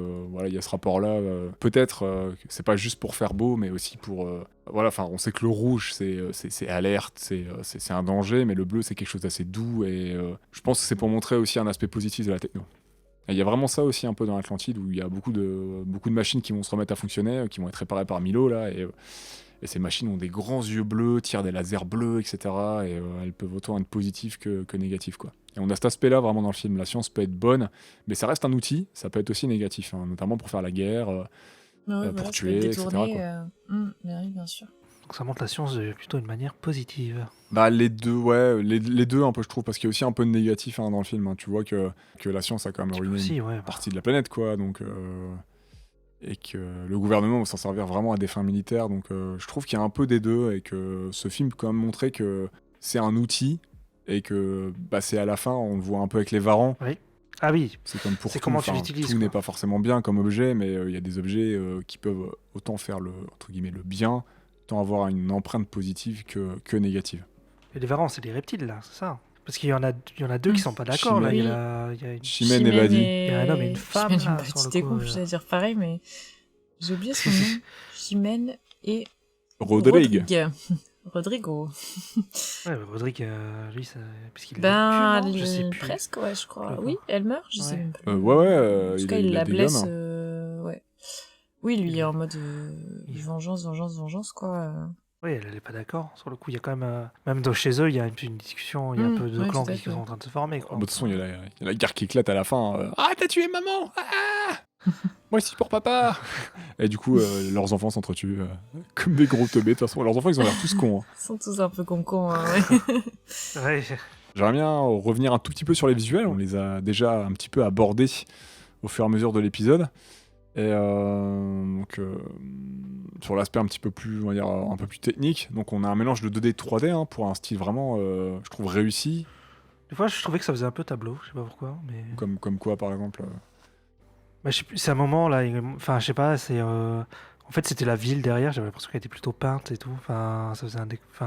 il y a ce rapport-là. Peut-être que c'est pas juste pour faire beau, mais aussi pour... on sait que le rouge, c'est alerte, c'est un danger, mais le bleu, c'est quelque chose d'assez doux et je pense que c'est pour montrer aussi un aspect positif de la techno. Et il y a vraiment ça aussi un peu dans l'Atlantide où il y a beaucoup de machines qui vont se remettre à fonctionner, qui vont être réparées par Milo là et ces machines ont des grands yeux bleus, tirent des lasers bleus, etc. Et elles peuvent autant être positives que négatives, quoi. Et on a cet aspect-là vraiment dans le film. La science peut être bonne, mais ça reste un outil. Ça peut être aussi négatif, hein, notamment pour faire la guerre, pour tuer, etc. Quoi. Mais oui, bien sûr. Donc ça montre la science de plutôt une manière positive. Bah les deux, les deux un peu je trouve, parce qu'il y a aussi un peu de négatif dans le film. Hein. Tu vois que la science a quand même ruiné Aussi, une ouais. partie de la planète, quoi. Donc et que le gouvernement va s'en servir vraiment à des fins militaires. Donc je trouve qu'il y a un peu des deux et que ce film peut quand même montrer que c'est un outil et que c'est à la fin, on le voit un peu avec les varans. Oui. Ah oui. C'est comme pour C'est tout, comment tu l'utilises, tout quoi. n'est pas forcément bien comme objet, mais il y a des objets qui peuvent autant faire entre guillemets, le bien, autant avoir une empreinte positive que négative. Et les varans, c'est des reptiles, là, c'est ça? Parce qu'il y en a deux qui sont pas d'accord, là. Chimène. Il y a une... Chimène et Vadhi. Il y a un homme et une femme, Chimène, là, une sur le petite coup, écoute, j'allais dire pareil, mais j'ai oublié son nom. Chimène et Rodrigue. Rodrigo. Ouais, Rodrigue, lui, ça... puisqu'il est Ben, je sais plus. presque, ouais, je crois. D'accord. Oui, elle meurt, je sais Ouais. même plus. Ouais, En tout cas, il il a la des blesse. gamins. Ouais. Oui, lui, il est en mode Il- vengeance, quoi. Oui, elle est pas d'accord. Sur le coup, il y a quand même... même chez eux, il y a une discussion, il y a un peu de ouais, clans tout à qui fait. sont en train de se former, Ah, quoi. bah, de toute façon, il y a la guerre qui éclate à la fin. Ah, t'as tué maman! Ah moi aussi pour papa! Et du coup, leurs enfants s'entretuent comme des gros teubés. De toute façon, leurs enfants, ils ont l'air tous cons. Hein. Ils sont tous un peu con-con, hein, ouais. Ouais. J'aimerais bien revenir un tout petit peu sur les visuels. On les a déjà un petit peu abordés au fur et à mesure de l'épisode. Et donc, sur l'aspect un petit peu plus, on va dire, un peu plus technique. Donc, on a un mélange de 2D et 3D pour un style vraiment, je trouve, réussi. Des fois, je trouvais que ça faisait un peu tableau, je sais pas pourquoi, mais... Comme quoi, par exemple Bah, je sais plus, c'est un moment, là, enfin, je sais pas, c'est... En fait, c'était la ville derrière, j'avais l'impression qu'elle était plutôt peinte et tout. Enfin,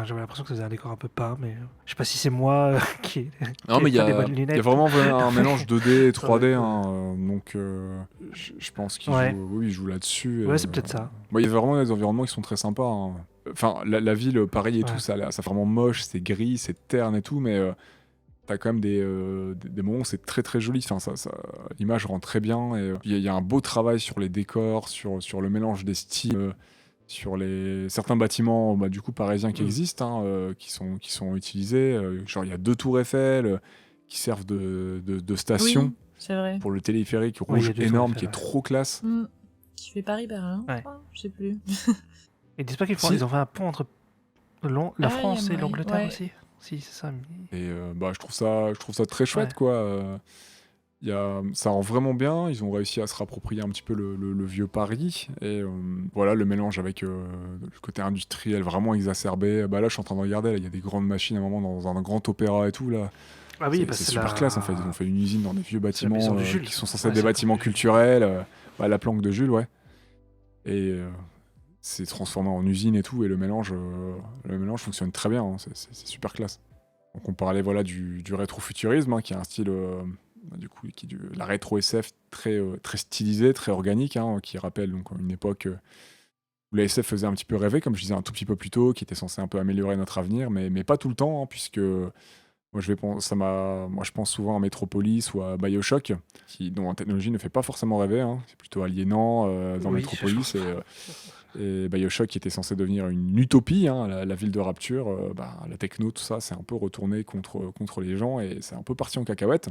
j'avais l'impression que ça faisait un décor un peu peint, mais je sais pas si c'est moi qui Non, ai mais il y pas des a bonnes lunettes. vraiment un mélange 2D et 3D. Ouais. Donc, je pense qu'il Ouais. joue là-dessus. Ouais, c'est peut-être ça. Il y a vraiment des environnements qui sont très sympas. Hein. Enfin, la ville, pareil et Ouais. tout, ça fait vraiment moche, c'est gris, c'est terne et tout, mais t'as quand même des moments où c'est très très joli. Enfin, l'image rend très bien. Et il y a un beau travail sur les décors, sur le mélange des styles, sur certains bâtiments du coup parisiens qui existent, qui sont utilisés. Genre, il y a 2 tours Eiffel qui servent de station Oui, c'est vrai. pour le téléphérique Oui, il y rouge a 2 tours énorme Eiffel, qui est ouais. trop classe. Qui fait Paris-Berlin, Ouais. je crois, je sais plus. Ils disent pas qu'ils Si. ont fait un pont entre la France et moyen, l'Angleterre ouais. aussi? Si, c'est ça. Et je trouve ça très chouette, Ouais. quoi. Ça rend vraiment bien. Ils ont réussi à se rapproprier un petit peu le vieux Paris. Et voilà, le mélange avec le côté industriel vraiment exacerbé. Là, je suis en train de regarder. Il y a des grandes machines à un moment dans un grand opéra et tout. Là. Ah oui, C'est super classe, en fait. Ils ont fait une usine dans des vieux bâtiments maison de Jules. qui sont censés Ouais, être des c'est bâtiments comme Jules. culturels. La planque de Jules, ouais. Et c'est transformé en usine et tout. Et le mélange fonctionne très bien. Hein. C'est super classe. Donc on parlait du rétrofuturisme, qui est un style la rétro SF très stylisé, très organique, qui rappelle donc une époque où la SF faisait un petit peu rêver, comme je disais un tout petit peu plus tôt, qui était censé un peu améliorer notre avenir, mais pas tout le temps, puisque Moi, je pense souvent à Metropolis ou à BioShock, dont la technologie ne fait pas forcément rêver, hein. C'est plutôt aliénant dans Oui, Metropolis. Et BioShock, qui était censé devenir une utopie, hein, la ville de Rapture, la techno, tout ça, c'est un peu retourné contre les gens et c'est un peu parti en cacahuète.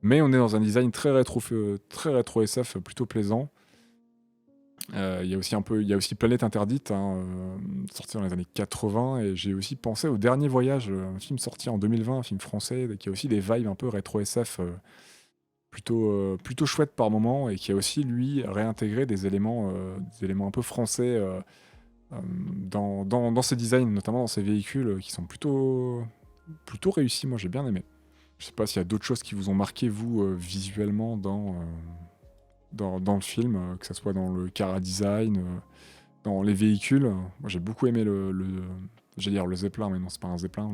Mais on est dans un design très rétro SF, plutôt plaisant. Il y a aussi Planète Interdite, hein, sorti dans les années 80, et j'ai aussi pensé au Dernier Voyage, un film sorti en 2020, un film français, qui a aussi des vibes un peu rétro SF, plutôt chouettes par moment, et qui a aussi, lui, réintégré des éléments un peu français dans ses designs, notamment dans ses véhicules, qui sont plutôt réussis. Moi, j'ai bien aimé. Je sais pas s'il y a d'autres choses qui vous ont marqué, vous, visuellement, dans le film, que ce soit dans le chara-design, dans les véhicules. Moi, j'ai beaucoup aimé j'allais dire le Zeppelin, mais non, c'est pas un Zeppelin,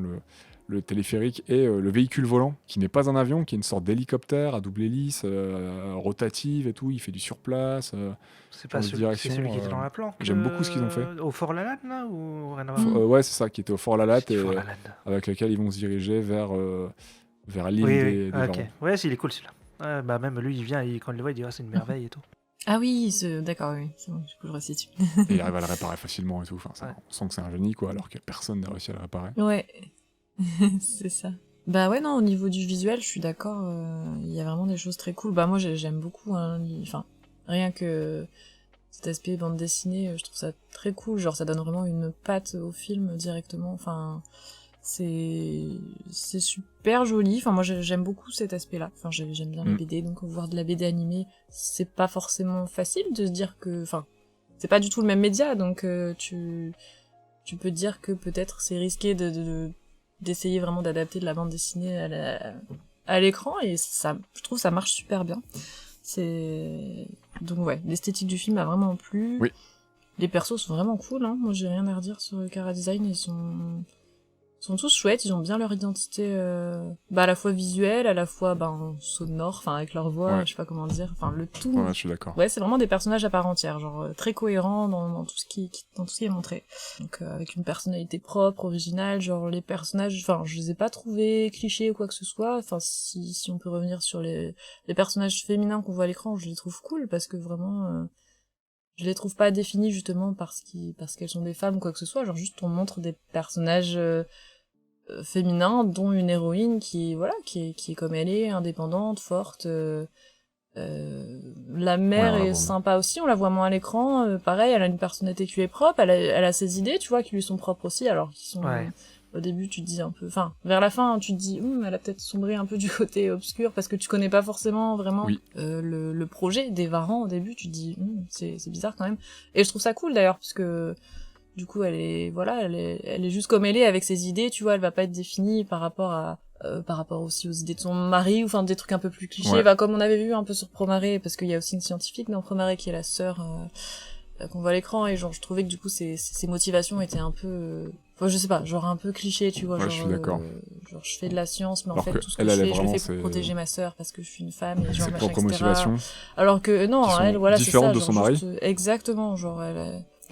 le téléphérique et le véhicule volant, qui n'est pas un avion, qui est une sorte d'hélicoptère à double hélice, rotative et tout. Il fait du surplace, C'est pas change de celui, c'est direction. celui qui était dans la planque. J'aime beaucoup ce qu'ils ont fait. Au Fort Lalanne, là, ou rien à Mm. voir? Ouais, c'est ça, qui était au Fort Lalatte, C'est du et Fort Lalanne. avec lequel ils vont se diriger vers l'île Oui, des ah, ok. Varans. Ouais, il est cool celui-là. Ouais, bah même lui, il vient, quand il le voit, il dit c'est une merveille et tout. Ah oui, d'accord, oui, c'est bon, du coup je resitue. Et il arrive à le réparer facilement et tout. Enfin, Ouais. on sent que c'est un génie, quoi, alors que personne n'a réussi à le réparer. Ouais, c'est ça. Bah ouais, non, au niveau du visuel, je suis d'accord, il y a vraiment des choses très cool. Bah moi j'aime beaucoup, hein, enfin, rien que cet aspect bande dessinée, je trouve ça très cool, genre ça donne vraiment une patte au film directement, enfin, c'est super joli, enfin moi j'aime beaucoup cet aspect-là, enfin j'aime bien les BD, donc voir de la BD animée, c'est pas forcément facile de se dire que, enfin, c'est pas du tout le même média, donc tu peux dire que peut-être c'est risqué d'essayer vraiment d'adapter de la bande dessinée à l'écran, et ça, je trouve ça marche super bien. Donc ouais, l'esthétique du film m'a vraiment plu. Oui. Les persos sont vraiment cool, hein. Moi j'ai rien à redire sur le Chara Design, ils sont tous chouettes, ils ont bien leur identité, à la fois visuelle, à la fois sonore, enfin avec leur voix, Ouais. je sais pas comment dire, enfin le tout. Ouais, je suis d'accord. Ouais, c'est vraiment des personnages à part entière, genre très cohérents dans tout ce qui est montré. Donc avec une personnalité propre, originale, genre les personnages, enfin je les ai pas trouvés clichés ou quoi que ce soit. Enfin si on peut revenir sur les personnages féminins qu'on voit à l'écran, je les trouve cool parce que vraiment je les trouve pas définis justement parce qu'elles sont des femmes ou quoi que ce soit, genre juste on montre des personnages féminins, dont une héroïne qui est comme elle est, indépendante, forte. La mère Ouais, on la est voit sympa aussi, on la voit moins à l'écran. Pareil, elle a une personnalité qui lui est propre, elle a ses idées, tu vois, qui lui sont propres aussi, alors qu'ils sont... Ouais. Au début, tu te dis un peu... Enfin, vers la fin, tu te dis, elle a peut-être sombré un peu du côté obscur, parce que tu connais pas forcément vraiment Oui. le projet des Varans au début, tu te dis, c'est bizarre quand même. Et je trouve ça cool d'ailleurs, parce que du coup, elle est juste comme elle est avec ses idées, tu vois, elle va pas être définie par rapport aussi aux idées de son mari, ou enfin des trucs un peu plus clichés, Ouais. comme on avait vu un peu sur Promare, parce qu'il y a aussi une scientifique dans Promare qui est la sœur qu'on voit à l'écran, et genre je trouvais que du coup ses motivations étaient un peu je sais pas, genre un peu cliché, tu vois, Ouais, genre je suis d'accord. genre je fais de la science, mais en Alors fait que tout ce que elle, je elle est fais, je le vraiment fais pour protéger ma sœur parce que je suis une femme, et genre ses machin, propres etc. motivations. Alors que non, Qui sont elle, voilà, c'est différentes ça, de genre son mari. juste, exactement, genre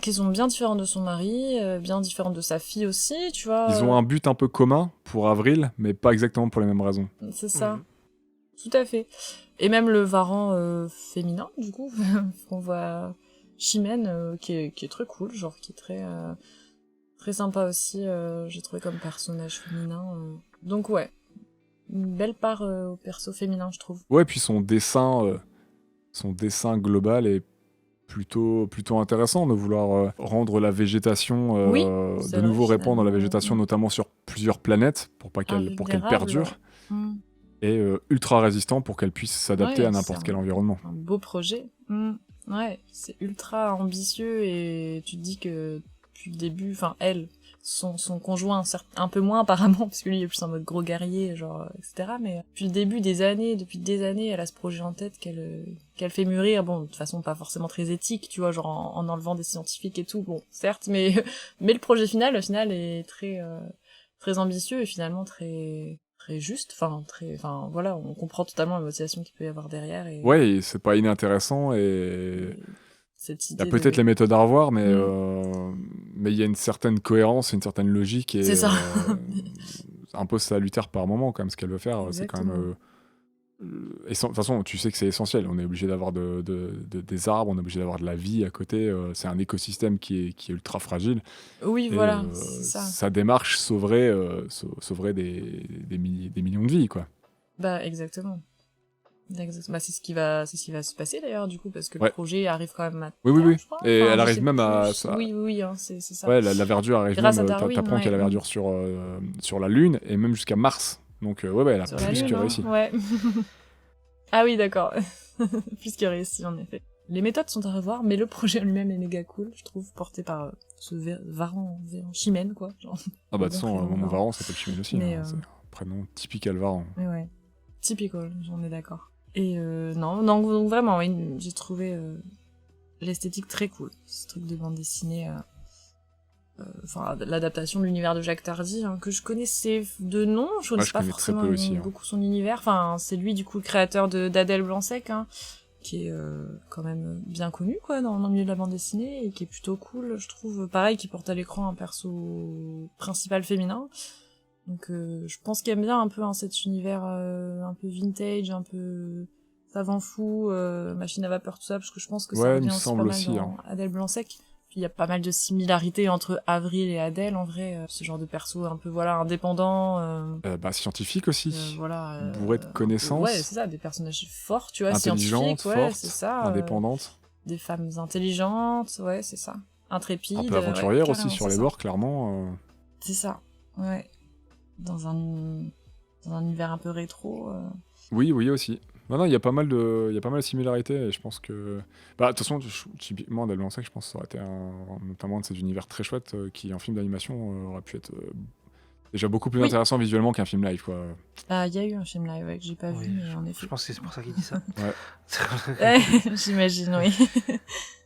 qui sont bien différentes de son mari, bien différentes de sa fille aussi, tu vois. Ils ont un but un peu commun pour Avril, mais pas exactement pour les mêmes raisons. C'est ça. Mhm. Tout à fait. Et même le Varan féminin, du coup, on voit Chimène, qui est très cool, genre qui est très sympa aussi, j'ai trouvé comme personnage féminin. Donc ouais, une belle part au perso féminin, je trouve. Ouais, puis son dessin global est plutôt intéressant, de vouloir rendre la végétation, Oui, de c'est nouveau vrai, répandre la finalement. végétation, notamment sur plusieurs planètes, pour qu'elle Invulnérable. perdure, Mm. et ultra résistant pour qu'elle puisse s'adapter Ouais, à n'importe c'est quel environnement. un beau projet. Ouais, c'est ultra ambitieux, et tu te dis que depuis le début, enfin elle, son conjoint, un peu moins apparemment, parce que lui il est plus en mode gros guerrier, genre, etc. Mais depuis des années, elle a ce projet en tête qu'elle fait mûrir, bon, de façon pas forcément très éthique, tu vois, genre en enlevant des scientifiques et tout, bon, certes, mais le projet final, au final, est très ambitieux et finalement très juste, enfin voilà, on comprend totalement la motivation qu'il peut y avoir derrière, et Ouais, et c'est pas inintéressant, et cette il y a idée peut-être les méthodes à revoir, mais il Mm. y a une certaine cohérence, une certaine logique, et C'est ça. un peu salutaire par moment, quand même, ce qu'elle veut faire. C'est quand même... de toute façon, tu sais que c'est essentiel. On est obligé d'avoir des arbres, on est obligé d'avoir de la vie à côté. C'est un écosystème qui est ultra fragile. Oui, Et voilà, c'est ça. sa démarche sauverait des millions de vies, quoi. Bah, exactement. Bah, c'est ce qui va se passer d'ailleurs, du coup, parce que Ouais. le projet arrive quand même à Oui. terme, je crois. Et Enfin, elle je arrive sais même à... plus. Oui, hein, c'est ça. Ouais, la verdure arrive Grâce même... à Darwin, T'apprends qu'il y a la ouais. verdure sur la Lune, et même jusqu'à Mars. Donc, ouais, elle a Sur la plus Lune, que hein, réussi. ouais. Ah oui, d'accord. Plus que réussi, en effet. Les méthodes sont à revoir, mais le projet en lui-même est méga cool, je trouve, porté par ce Varan Chimène, quoi. Genre. Ah bah, de toute façon, Prénom, mon Varan. Varan s'appelle Chimène aussi. Mais, C'est un prénom typical Varan. Mais ouais. Typical, j'en ai d'accord. Et non, donc vraiment, oui, j'ai trouvé l'esthétique très cool. Ce truc de bande dessinée, enfin l'adaptation de l'univers de Jacques Tardy, hein, que je connaissais de nom, je connaissais pas connais très forcément peu aussi, hein. beaucoup son univers. Enfin, c'est lui du coup le créateur d'Adèle Blanc-Sec, hein, qui est quand même bien connu quoi dans le milieu de la bande dessinée et qui est plutôt cool, je trouve. Pareil, qui porte à l'écran un perso principal féminin. Donc je pense qu'il aime bien un peu cet univers un peu vintage, un peu savant fou, machine à vapeur, tout ça, parce que je pense que ça Ouais, il revient me aussi semble pas mal aussi, dans Adèle Blanc-Sec. Puis il y a pas mal de similarités entre Avril et Adèle, en vrai. Ce genre de perso un peu, voilà, indépendant. Scientifique aussi. Voilà. Bourré de connaissances. Ouais, c'est ça, des personnages forts, tu vois, Intelligentes, scientifiques, ouais, fortes, c'est ça. indépendantes. Des femmes intelligentes, ouais, c'est ça. Intrépides. Un peu aventurières ouais, aussi carrément, sur c'est les ça. bords, clairement. C'est ça, ouais. Dans un univers un peu rétro. Oui, aussi. Non, il y a pas mal de similarités, et je pense que... Bah, de toute façon, typiquement, Adèle Blanc-Sec, je pense que ça aurait été notamment un de ces univers très chouettes qui, en film d'animation, aurait pu être déjà beaucoup plus Oui. intéressant visuellement qu'un film live, quoi. Ah, il y a eu un film live ouais, que j'ai pas Oui, vu, mais en effet. Je pense que c'est pour ça qu'il dit ça. Ouais, j'imagine, oui.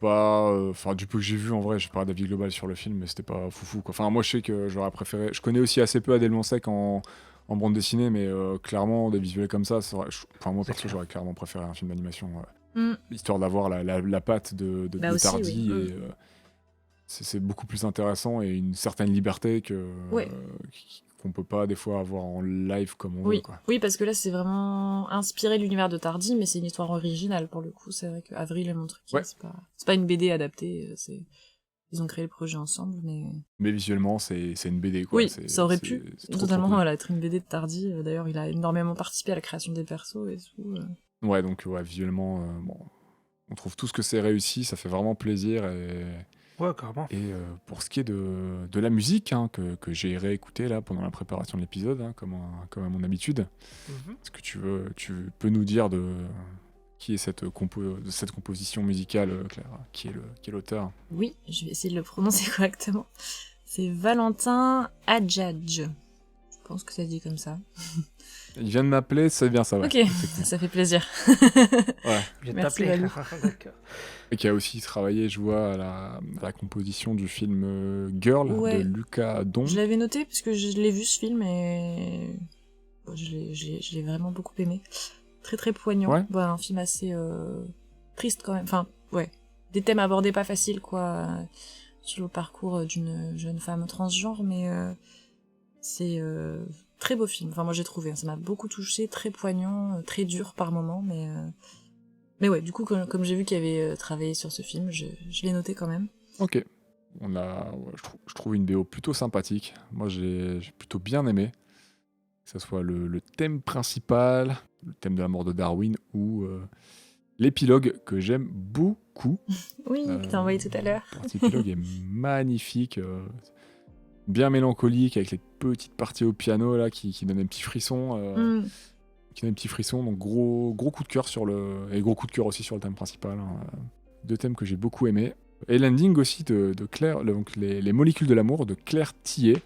Bah, enfin, du peu que j'ai vu, en vrai, j'ai pas d'avis global sur le film, mais c'était pas foufou, quoi. Enfin, moi, je sais que j'aurais préféré... Je connais aussi assez peu Adèle Blanc-Sec en bande dessinée, mais clairement, des visuels comme ça enfin, moi, C'est perso, clair. j'aurais clairement préféré un film d'animation, Mm. histoire d'avoir la patte de Bah aussi, Tardy, oui. et c'est beaucoup plus intéressant, et une certaine liberté Ouais. qu'on peut pas, des fois, avoir en live comme on veut, Oui. quoi. Oui, parce que là, c'est vraiment inspiré de l'univers de Tardy, mais c'est une histoire originale, pour le coup. C'est vrai que Avril et mon truc, Ouais. c'est pas une BD adaptée, ils ont créé le projet ensemble, mais... Mais visuellement, c'est une BD, quoi. Oui, ça aurait pu c'est trop, totalement trop cool. voilà, être une BD de Tardy. D'ailleurs, il a énormément participé à la création des persos et tout. Ouais, donc, visuellement, bon, on trouve tout ce que c'est réussi, ça fait vraiment plaisir, Ouais, carrément. Et pour ce qui est de la musique, hein, que j'ai réécouté là pendant la préparation de l'épisode, hein, comme à mon habitude, est-ce que tu peux nous dire de qui est cette composition musicale, Claire, qui est l'auteur? Oui, je vais essayer de le prononcer correctement. C'est Valentin Adjadj. Je pense que ça dit comme ça. Il vient de m'appeler, c'est bien ça, ouais. Ok, effectivement. ça fait plaisir. Ouais. Je viens de Merci, t'appeler. Valou. D'accord. Et qui a aussi travaillé, je vois, à la composition du film Girl Ouais. de Lucas Don. Je l'avais noté parce que je l'ai vu ce film et bon, je l'ai vraiment beaucoup aimé. Très très poignant. Ouais. Bon, un film assez triste quand même. Enfin, ouais. Des thèmes abordés pas faciles quoi sur le parcours d'une jeune femme transgenre, mais c'est très beau film. Enfin moi j'ai trouvé, hein, ça m'a beaucoup touché, très poignant, très dur par moments, mais ouais, du coup comme j'ai vu qu'il avait travaillé sur ce film, je l'ai noté quand même. Ok. Je trouve une BO plutôt sympathique. Moi, j'ai plutôt bien aimé. Que ce soit le thème principal, le thème de la mort de Darwin, ou l'épilogue que j'aime beaucoup. Oui, que t'as envoyé tout à l'heure. La partie épilogue est magnifique, bien mélancolique, avec les petites parties au piano là qui donnent un petit frisson. Donc gros coup de cœur et gros coup de cœur aussi sur le thème principal. Hein. Deux thèmes que j'ai beaucoup aimés. Et l'ending aussi de Claire, donc les molécules de l'amour de Claire Tillet,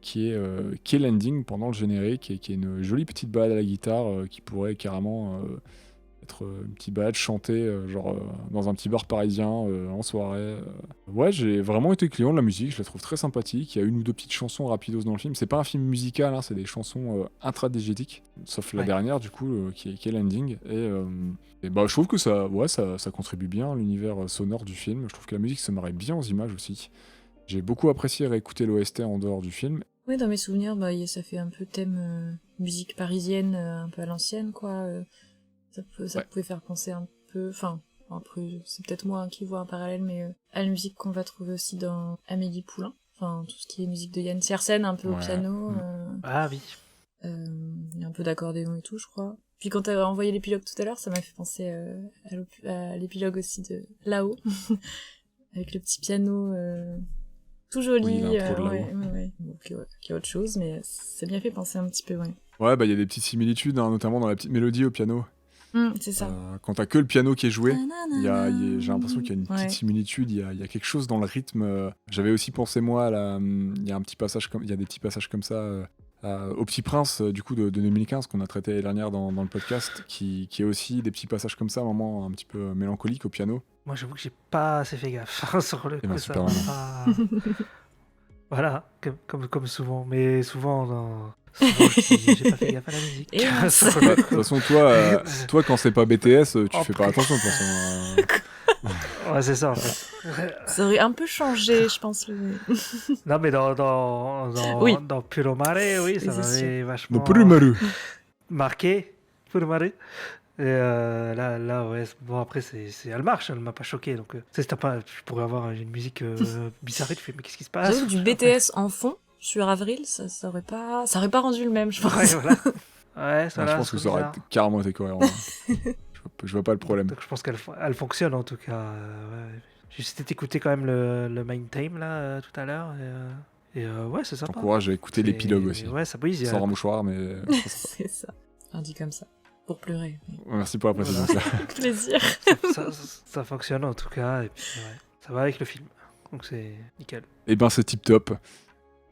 qui est l'ending pendant le générique, et qui est une jolie petite balade à la guitare qui pourrait carrément être une petite balade chantée dans un petit bar parisien en soirée. Ouais, j'ai vraiment été client de la musique, je la trouve très sympathique. Il y a une ou deux petites chansons rapidos dans le film. C'est pas un film musical, hein, c'est des chansons intradigétiques, sauf la dernière du coup qui est l'ending. Et bah, je trouve que ça contribue bien à l'univers sonore du film. Je trouve que la musique se marie bien aux images aussi. J'ai beaucoup apprécié réécouter l'OST en dehors du film. Ouais, dans mes souvenirs, ça fait un peu thème musique parisienne, un peu à l'ancienne, quoi. Ça pouvait faire penser un peu... Enfin, après, c'est peut-être moi qui vois un parallèle, mais à la musique qu'on va trouver aussi dans Amélie Poulain. Enfin, tout ce qui est musique de Yann Tiersen, un peu au piano. Ah oui. Il y a un peu d'accordéon et tout, je crois. Puis quand t'as envoyé l'épilogue tout à l'heure, ça m'a fait penser à l'épilogue aussi de Là-haut, avec le petit piano tout joli. Oui, l'intro de Là-haut. Bon, qui est autre chose, mais ça bien fait penser un petit peu, ouais. Ouais, il y a des petites similitudes, hein, notamment dans la petite mélodie au piano. C'est ça. Quand t'as que le piano qui est joué, j'ai l'impression qu'il y a une petite Ouais. similitude, il y a quelque chose dans le rythme. J'avais aussi pensé, moi, il y a des petits passages comme ça au Petit Prince, du coup, de 2015, qu'on a traité l'année dernière dans le podcast, qui est aussi des petits passages comme ça, à un moment un petit peu mélancolique au piano. Moi, j'avoue que j'ai pas assez fait gaffe sur le Eh ben, coup. super Ça m'a pas- Voilà, comme souvent. Mais souvent, j'ai pas fait gaffe à la musique. Et mince. Sur De le toute coup. façon, toi, quand c'est pas BTS, tu Oh, fais pas attention, de toute façon. Ouais, c'est ça en fait. Ça aurait un peu changé, je pense. Non, mais dans Oui. dans Puromare, oui, ça Oui, c'est m'avait Le vachement Purumaru. marqué. Puromare. Et là, ouais. Bon, après, elle marche, elle m'a pas choqué. Donc, tu sais, je pourrais avoir une musique bizarre, tu fais, mais qu'est-ce qui se passe? J'avoue que du BTS en fond, sur Avril, ça aurait pas rendu le même, je pense. Ouais, voilà. Ouais, ça Je là, pense que c'est ça aurait bizarre. carrément été cohérent. hein. Je vois pas le problème. Donc, je pense qu'elle fonctionne en tout cas. Ouais. J'ai juste écouté quand même le main theme là tout à l'heure. Ouais, c'est Je sympa. t'encourage à écouter l'épilogue aussi. Ouais, ça brise. Sans mouchoir, mais. C'est ça. On dit comme ça. Pour pleurer. mais Merci pour la précision. avec plaisir. Ça fonctionne en tout cas. Et puis, ouais, ça va avec le film. Donc, c'est nickel. Eh ben, c'est tip top.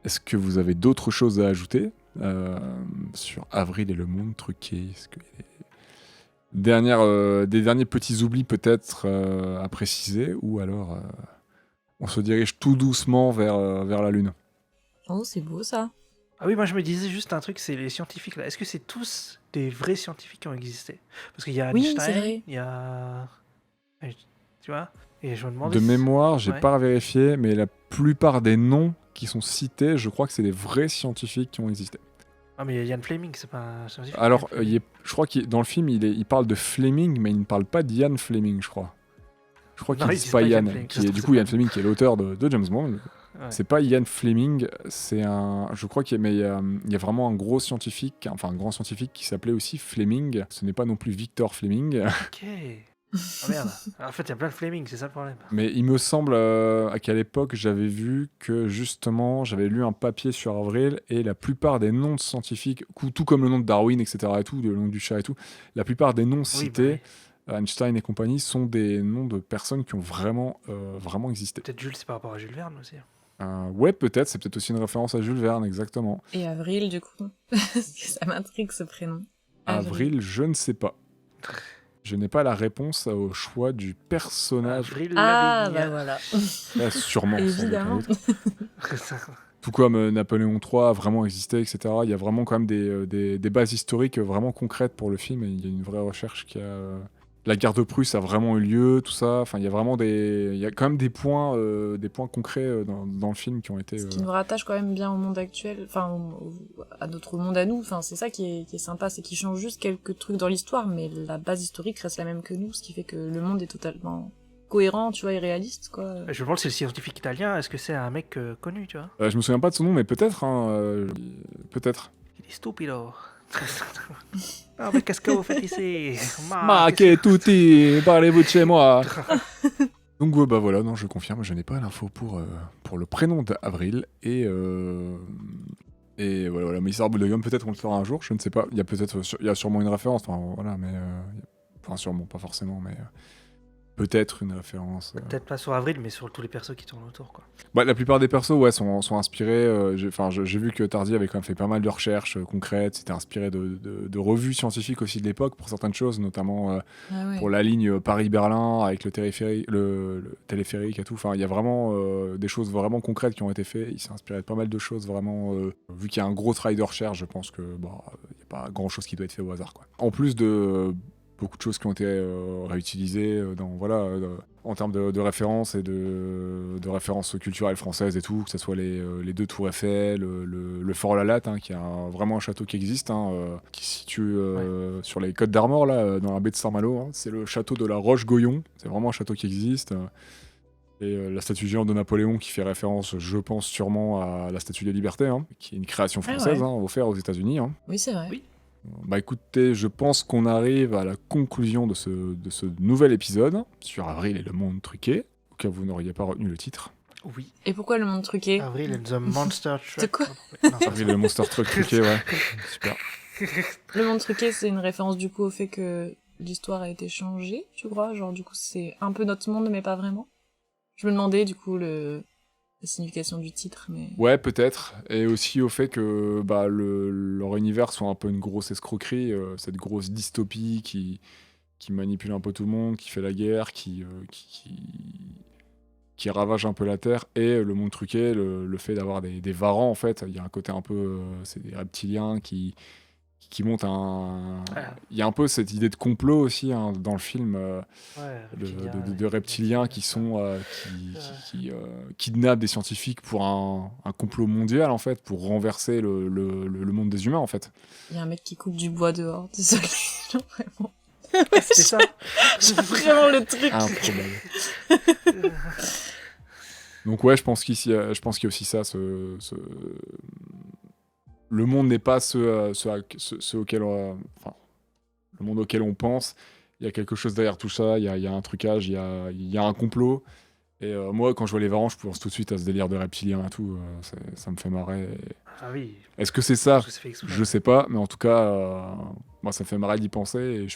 Est-ce que vous avez d'autres choses à ajouter sur Avril et le monde truqué? Est-ce qu'il y a des derniers petits oublis peut-être à préciser, ou alors on se dirige tout doucement vers la Lune? Oh, c'est beau ça. Ah oui, moi je me disais juste un truc, c'est les scientifiques là. Est-ce que c'est tous des vrais scientifiques qui ont existé? Parce qu'il y a Oui, c'est Einstein, vrai. il y a. Tu vois? Et je me demandais. De mémoire, j'ai Ouais. pas vérifié, mais la plupart des noms qui sont cités, je crois que c'est des vrais scientifiques qui ont existé. Ah, mais Ian Fleming, c'est pas un scientifique. Alors, je crois que dans le film, il parle de Fleming, mais il ne parle pas d'Ian Fleming, je crois. Je crois Non, qu'il ils dit disent pas pas Ian Ian, Fleming. qui Ça se est trouve, du c'est coup pas Ian lui. Fleming, qui est l'auteur de James Bond. Ouais. C'est pas Ian Fleming, c'est un. Je crois qu'il y a vraiment un gros scientifique, enfin un grand scientifique qui s'appelait aussi Fleming. Ce n'est pas non plus Victor Fleming, Ok. Ah merde. En fait, il y a plein de Fleming, c'est ça le problème. mais il me semble qu'à l'époque j'avais vu que justement j'avais lu un papier sur Avril et la plupart des noms de scientifiques, tout comme le nom de Darwin, etc. et tout, le nom du chat et tout, la plupart des noms Oui, cités, bah oui. Einstein et compagnie, sont des noms de personnes qui ont vraiment existé. Peut-être Jules, c'est par rapport à Jules Verne aussi. Ouais, peut-être, c'est peut-être aussi une référence à Jules Verne, exactement. Et Avril, du coup. Parce que ça m'intrigue ce prénom. Avril, je ne sais pas. Je n'ai pas la réponse au choix du personnage. Avril Ah, Lavigne. bah voilà. Ah, sûrement. sans aucun Évidemment. doute. Tout comme Napoléon III a vraiment existé, etc. Il y a vraiment quand même des bases historiques vraiment concrètes pour le film, et il y a une vraie recherche qui a... La guerre de Prusse a vraiment eu lieu, tout ça. Enfin, il y a vraiment il y a quand même des points concrets dans le film qui ont été... Ce qui nous rattache quand même bien au monde actuel, enfin à notre monde à nous. Enfin, c'est ça qui est sympa, c'est qu'il change juste quelques trucs dans l'histoire, mais la base historique reste la même que nous, ce qui fait que le monde est totalement cohérent, tu vois, et réaliste, quoi. Je me demande si le scientifique italien, est-ce que c'est un mec connu, tu vois? je me souviens pas de son nom, mais peut-être. Peut-être. Il est stupido. Ah, mais qu'est-ce que vous faites ici? Ma che tutti, parlez-vous de chez moi. Donc bah voilà, non, je confirme, je n'ai pas l'info pour le prénom d'Avril, et voilà, mais Mystère Boule de Gomme, peut-être on le fera un jour, je ne sais pas. Il y a sûrement une référence, enfin voilà, mais enfin sûrement, pas forcément, mais peut-être une référence. Peut-être pas sur Avril, mais sur tous les persos qui tournent autour, quoi. Bah, la plupart des persos, ouais, sont inspirés. J'ai vu que Tardy avait quand même fait pas mal de recherches concrètes. C'était inspiré de revues scientifiques aussi de l'époque pour certaines choses, notamment Ah ouais. pour la ligne Paris-Berlin avec le téléphérique et tout. Enfin, il y a vraiment des choses vraiment concrètes qui ont été faites. Il s'est inspiré de pas mal de choses vraiment. Vu qu'il y a un gros travail de recherche, je pense que il n'y a pas grand-chose qui doit être fait au hasard, quoi. En plus de beaucoup de choses qui ont été réutilisées en termes de références et de références culturelles françaises et tout, que ce soit les deux tours Eiffel, le Fort Lalatte, hein, qui est vraiment un château qui existe, hein, qui se situe sur les Côtes d'Armor, là, dans la baie de Saint-Malo. Hein. C'est le château de la Roche-Goyon, c'est vraiment un château qui existe. Et la statue géante de Napoléon qui fait référence, je pense, sûrement à la Statue de Liberté, hein, qui est une création française, offerte aux États-Unis. Hein. Oui, c'est vrai. Oui. Bah écoutez, je pense qu'on arrive à la conclusion de ce nouvel épisode sur Avril et le monde truqué, au cas où vous n'auriez pas retenu le titre. Oui. Et pourquoi le monde truqué? Avril and the Monster Truck. De quoi? Non, Avril et le Monster Truck truqué, ouais. Super. Le monde truqué, c'est une référence du coup au fait que l'histoire a été changée, tu crois? Genre du coup c'est un peu notre monde mais pas vraiment. Je me demandais du coup la signification du titre, mais... Ouais, peut-être. Et aussi au fait que leur univers soit un peu une grosse escroquerie, cette grosse dystopie qui manipule un peu tout le monde, qui fait la guerre, qui ravage un peu la Terre, et le monde truqué, le fait d'avoir des varans, en fait. Il y a un côté un peu... c'est des reptiliens qui montent un... Il y a un peu cette idée de complot aussi, hein, dans le film, de reptiliens qui sont... qui kidnappent des scientifiques pour un complot mondial, en fait, pour renverser le monde des humains, en fait. Il y a un mec qui coupe du bois dehors, désolé, genre vraiment... c'est ça. J'ai vraiment le truc. Improbable. Donc ouais, je pense qu'il y a aussi ça, le monde n'est pas ce auquel le monde auquel on pense. Il y a quelque chose derrière tout ça, il y a un trucage, il y a un complot. Et moi, quand je vois les varans, je pense tout de suite à ce délire de reptilien et tout. Ça me fait marrer. Ah oui. Est-ce que c'est ça? Parce que c'est fait exprès. Je sais pas, mais en tout cas, moi, ça me fait marrer d'y penser et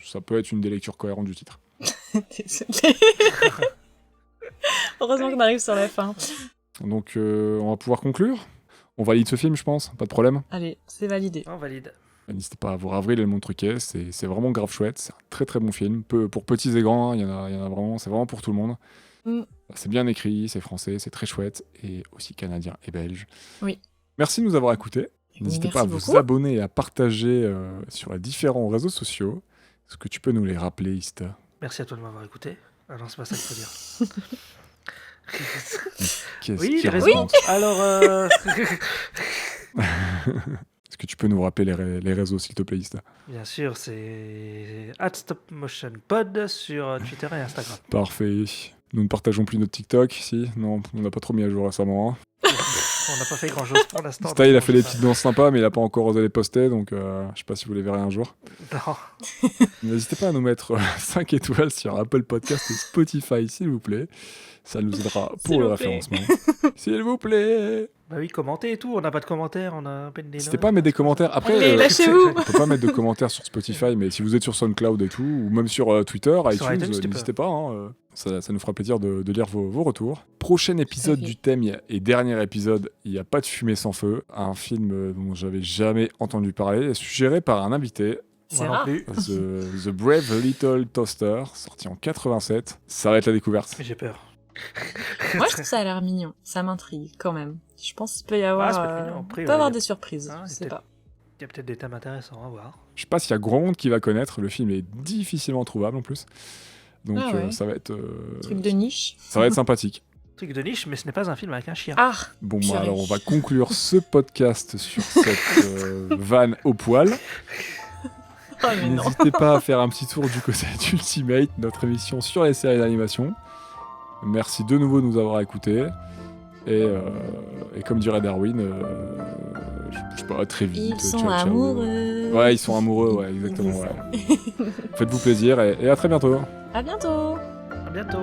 ça peut être une des lectures cohérentes du titre. Désolé. Heureusement qu'on arrive sur la fin. Donc, on va pouvoir conclure. On valide ce film, je pense, pas de problème. Allez, c'est validé. On valide. N'hésitez pas à voir Avril et le monde truqué, c'est vraiment grave chouette, c'est un très très bon film, pour petits et grands, hein, il y en a vraiment, c'est vraiment pour tout le monde. C'est bien écrit, c'est français, c'est très chouette, et aussi canadien et belge. Oui. Merci de nous avoir écoutés. N'hésitez Merci pas à beaucoup. vous abonner et à partager sur les différents réseaux sociaux. Est-ce que tu peux nous les rappeler, Ista? Merci à toi de m'avoir écouté. Ah non, c'est pas ça qu'il faut dire. Qu'est-ce Oui, qui raison. raconte Alors, Est-ce que tu peux nous rappeler les réseaux, s'il te plaît, Ista? bien sûr, c'est @stopmotionpod sur Twitter et Instagram. Parfait. Nous ne partageons plus notre TikTok, si? Non, on n'a pas trop mis à jour récemment. Hein. On n'a pas fait grand-chose pour l'instant. Ista, il a donc fait on des sait petites danses sympas, mais il n'a pas encore osé les poster, donc je sais pas si vous les verrez un jour. pas. Non. N'hésitez pas à nous mettre 5 étoiles sur Apple Podcast et Spotify, s'il vous plaît. Ça nous aidera pour S'il le vous plaît. référencement. S'il vous plaît. Bah oui, commentez et tout. On n'a pas de commentaires, on a à peine des N'hésitez notes. pas à mettre des commentaires. Après, Allez, lâchez-vous. on peut pas mettre de commentaires sur Spotify, mais si vous êtes sur SoundCloud et tout, ou même sur Twitter, Sur iTunes, iTunes, tu n'hésitez pas. Hein, ça nous fera plaisir de lire vos retours. Prochain épisode fait. du thème et dernier épisode, il n'y a pas de fumée sans feu. Un film dont j'avais jamais entendu parler, suggéré par un invité. C'est Moi non rare. plus. The Brave Little Toaster, sorti en 87. Ça va être la découverte. J'ai peur. Moi, je trouve ça a l'air mignon. Ça m'intrigue quand même. Je pense qu'il peut y avoir, Ah, ça peut être mignon. Après, peut avoir ouais. des surprises. Ah, je c'est sais pas. Il y a peut-être des thèmes intéressants à voir. Je sais pas s'il y a grand monde qui va connaître. Le film est difficilement trouvable en plus. Donc Ah ouais. ça va être Truc de niche. ça va être sympathique. Truc de niche, mais ce n'est pas un film avec un chien. Ah, Bon, Purée. alors on va conclure ce podcast sur cette vanne au poil. oh mais non. N'hésitez pas à faire un petit tour du côté d'Ultimate, notre émission sur les séries d'animation. Merci de nouveau de nous avoir écoutés. Et comme dirait Darwin, je sais pas, très vite. Ils sont ciao, ciao. amoureux. Ouais, ils sont amoureux, ouais, exactement. Ouais. Faites-vous plaisir et à très bientôt. À bientôt. À bientôt.